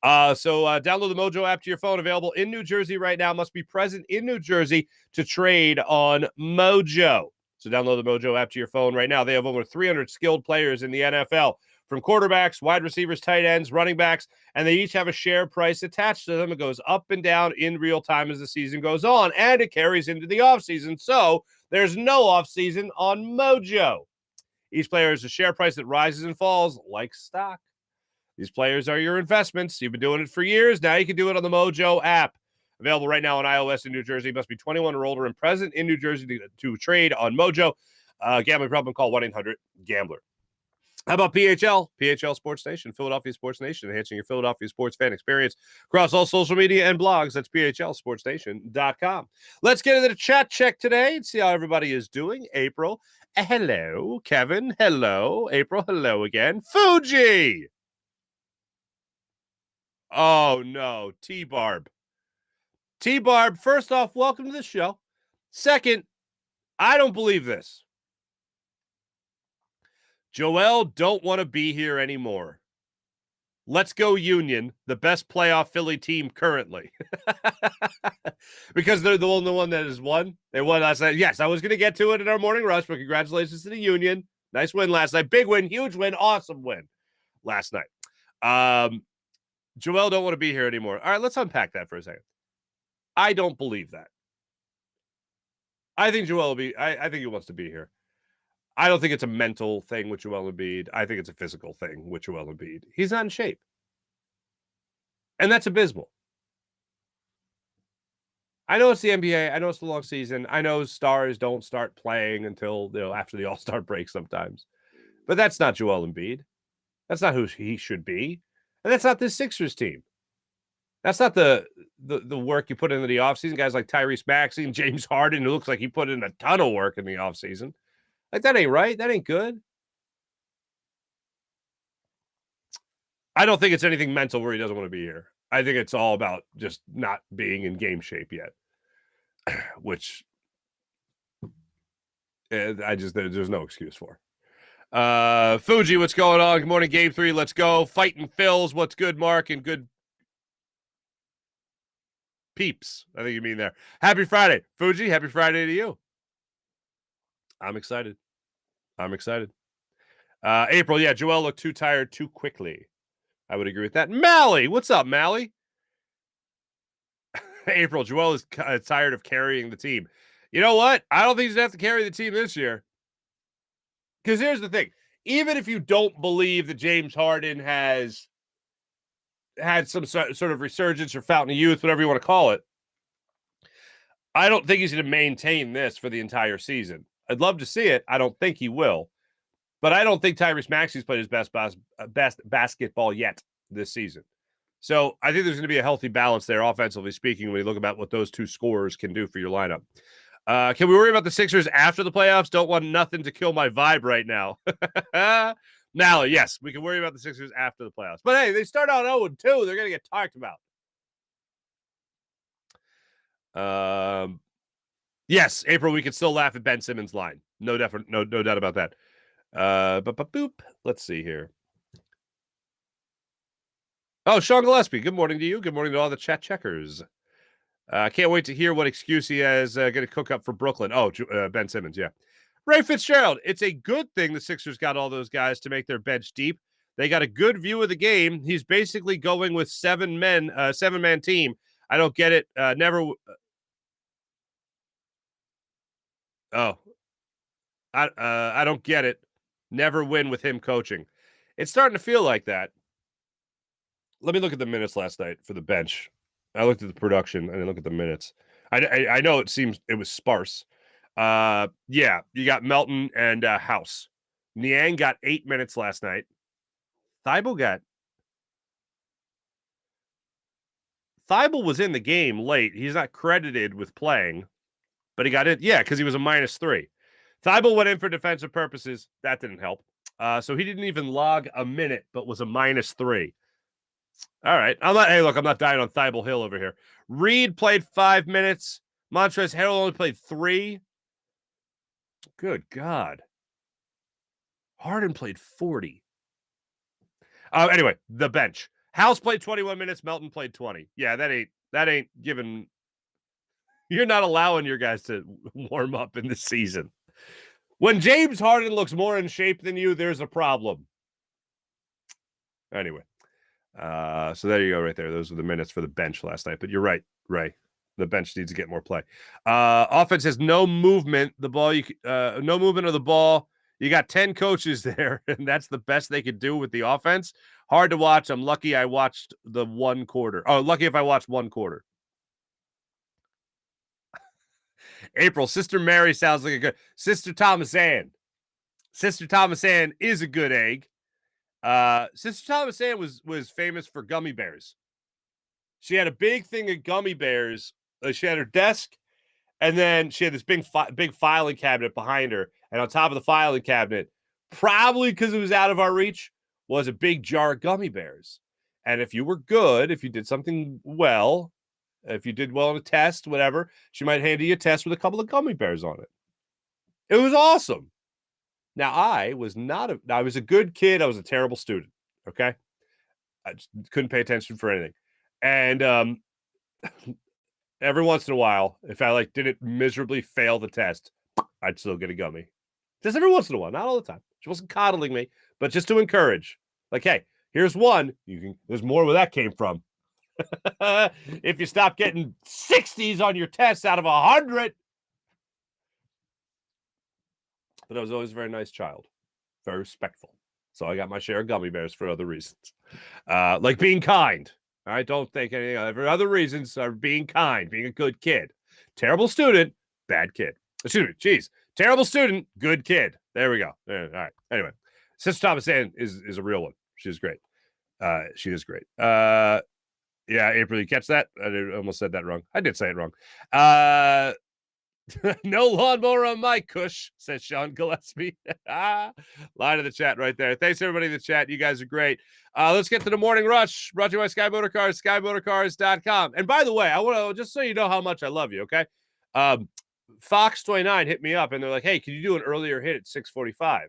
A: So download the Mojo app to your phone. Available in New Jersey right now. Must be present in New Jersey to trade on Mojo. So download the Mojo app to your phone right now. They have over 300 skilled players in the NFL. From quarterbacks, wide receivers, tight ends, running backs, and they each have a share price attached to them. It goes up and down in real time as the season goes on, and it carries into the offseason. So there's no offseason on Mojo. Each player has a share price that rises and falls like stock. These players are your investments. You've been doing it for years. Now you can do it on the Mojo app. Available right now on iOS in New Jersey. Must be 21 or older and present in New Jersey to trade on Mojo. Gambling problem, call 1-800-GAMBLER. How about PHL? PHL Sports Nation, Philadelphia Sports Nation, enhancing your Philadelphia sports fan experience across all social media and blogs. That's PHLSportsNation.com. Let's get into the chat check today and see how everybody is doing. April, hello. Kevin, hello. April, hello again. Fuji. Oh, no. T-Barb. T-Barb, first off, welcome to the show. Second, I don't believe this. Joel don't want to be here anymore. Let's go Union, the best playoff Philly team currently. Because they're the only one that has won. They won last night. Yes, I was going to get to it in our morning rush, but congratulations to the Union. Nice win last night. Big win, huge win, awesome win last night. Joel don't want to be here anymore. All right, let's unpack that for a second. I don't believe that. I think Joel will be, I think he wants to be here. I don't think it's a mental thing with Joel Embiid. I think it's a physical thing with Joel Embiid. He's not in shape. And that's abysmal. I know it's the NBA. I know it's the long season. I know stars don't start playing until after the All-Star break sometimes. But that's not Joel Embiid. That's not who he should be. And that's not this Sixers team. That's not the work you put into the offseason. Guys like Tyrese Maxey and James Harden, who looks like he put in a ton of work in the offseason. Like, that ain't right. That ain't good. I don't think it's anything mental where he doesn't want to be here. I think it's all about just not being in game shape yet, which there's no excuse for. Fuji, what's going on? Good morning, Game 3. Let's go. Fighting Phils. What's good, Mark? And good peeps, I think you mean there. Happy Friday. Fuji, happy Friday to you. I'm excited. April, yeah, Joel looked too tired too quickly. I would agree with that. Mally, what's up, Mally? April, Joel is tired of carrying the team. You know what? I don't think he's going to have to carry the team this year. Because here's the thing. Even if you don't believe that James Harden has had some sort of resurgence or fountain of youth, whatever you want to call it, I don't think he's going to maintain this for the entire season. I'd love to see it. I don't think he will. But I don't think Tyrese Maxey's played his best basketball yet this season. So I think there's going to be a healthy balance there, offensively speaking, when you look about what those two scorers can do for your lineup. Can we worry about the Sixers after the playoffs? Don't want nothing to kill my vibe right now. Now, yes, we can worry about the Sixers after the playoffs. But hey, they start out 0-2. They're going to get talked about. Yes, April, we can still laugh at Ben Simmons' line. No doubt about that. Boop. Let's see here. Oh, Sean Gillespie, good morning to you. Good morning to all the chat checkers. Can't wait to hear what excuse he has going to cook up for Brooklyn. Oh, Ben Simmons, yeah. Ray Fitzgerald, it's a good thing the Sixers got all those guys to make their bench deep. They got a good view of the game. He's basically going with seven-man team. I don't get it. I don't get it. Never win with him coaching. It's starting to feel like that. Let me look at the minutes last night for the bench. I looked at the production. I didn't look at the minutes. I know it was sparse. Yeah, you got Melton and House. Niang got 8 minutes last night. Thibault was in the game late. He's not credited with playing, but he got it. Yeah, because he was a -3. Thibault went in for defensive purposes. That didn't help. So he didn't even log a minute, but was a -3. All right. I'm not dying on Thibault Hill over here. Reed played 5 minutes. Montrezl Harrell only played 3. Good God. Harden played 40. Anyway, the bench. House played 21 minutes. Melton played 20. Yeah, that ain't giving. You're not allowing your guys to warm up in the season. When James Harden looks more in shape than you, there's a problem. Anyway. So there you go right there. Those are the minutes for the bench last night. But you're right, Ray. The bench needs to get more play. Offense has no movement. No movement of the ball. You got 10 coaches there, and that's the best they could do with the offense. Hard to watch. I'm lucky I watched the 1 quarter. Oh, lucky if I watched 1 quarter. April, Sister Mary sounds like a good Sister Thomas Ann. Sister Thomas Ann is a good egg. Sister Thomas Ann was famous for gummy bears. She had a big thing of gummy bears. She had her desk, and then she had this big filing cabinet behind her. And on top of the filing cabinet, probably because it was out of our reach, was a big jar of gummy bears. And if you were good, if you did something well, if you did well on a test, whatever, she might hand you a test with a couple of gummy bears on it. It was awesome. Now, I was a good kid. I was a terrible student. Okay. I just couldn't pay attention for anything. And every once in a while, if I didn't miserably fail the test, I'd still get a gummy. Just every once in a while, not all the time. She wasn't coddling me, but just to encourage. Hey, here's one. There's more where that came from. If you stop getting 60s on your tests out of 100. But I was always a very nice child, very respectful. So I got my share of gummy bears for other reasons, like being kind. All right, don't think anything for other reasons. Being kind, being a good kid. Terrible student, bad kid. Excuse me, geez. Terrible student, good kid. There we go. All right. Anyway, Sister Thomas Ann is a real one. She's great. She is great. Yeah, April, you catch that? I almost said that wrong. I did say it wrong. No lawnmower on my cush, says Sean Gillespie. Line of the chat right there. Thanks, everybody in the chat. You guys are great. Let's get to the morning rush. Brought to you by Sky Motorcars, SkyMotorcars.com. And by the way, I want to just so you know how much I love you, okay? Fox29 hit me up, and they're like, hey, can you do an earlier hit at 6:45?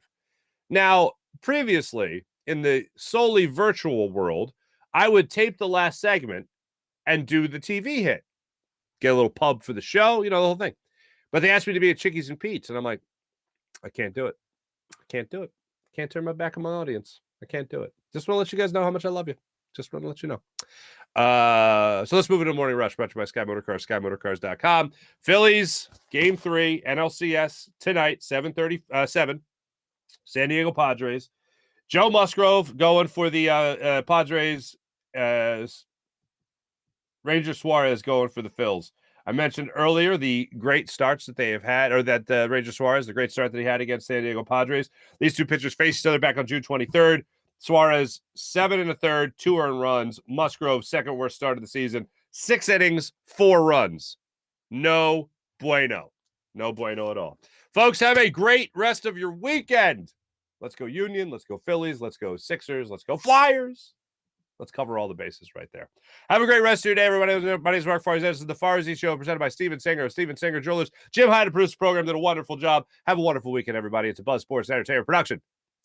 A: Now, previously, in the solely virtual world, I would tape the last segment and do the TV hit. Get a little pub for the show, the whole thing. But they asked me to be at Chickies and Pete's, and I'm like, I can't do it. I can't do it. Can't turn my back on my audience. I can't do it. Just want to let you guys know how much I love you. Just want to let you know. So let's move into Morning Rush, brought to you by Sky Motorcars, SkyMotorcars.com. Phillies, Game 3, NLCS tonight, 7:37. San Diego Padres. Joe Musgrove going for the Padres. Ranger Suarez going for the Phils. I mentioned earlier the great starts that they have had, or that Ranger Suarez, the great start that he had against San Diego Padres. These two pitchers faced each other back on June 23rd. Suarez, 7 1/3, 2 earned runs. Musgrove, second worst start of the season. 6 innings, 4 runs. No bueno. No bueno at all. Folks, have a great rest of your weekend. Let's go Union. Let's go Phillies. Let's go Sixers. Let's go Flyers. Let's cover all the bases right there. Have a great rest of your day, everybody. My name is Mark Farzy. This is the Farzy Show presented by Steven Singer of Steven Singer Jewelers. Jim Hyde, produced the program, did a wonderful job. Have a wonderful weekend, everybody. It's a Buzz Sports Entertainment production.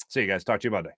A: See you guys. Talk to you Monday.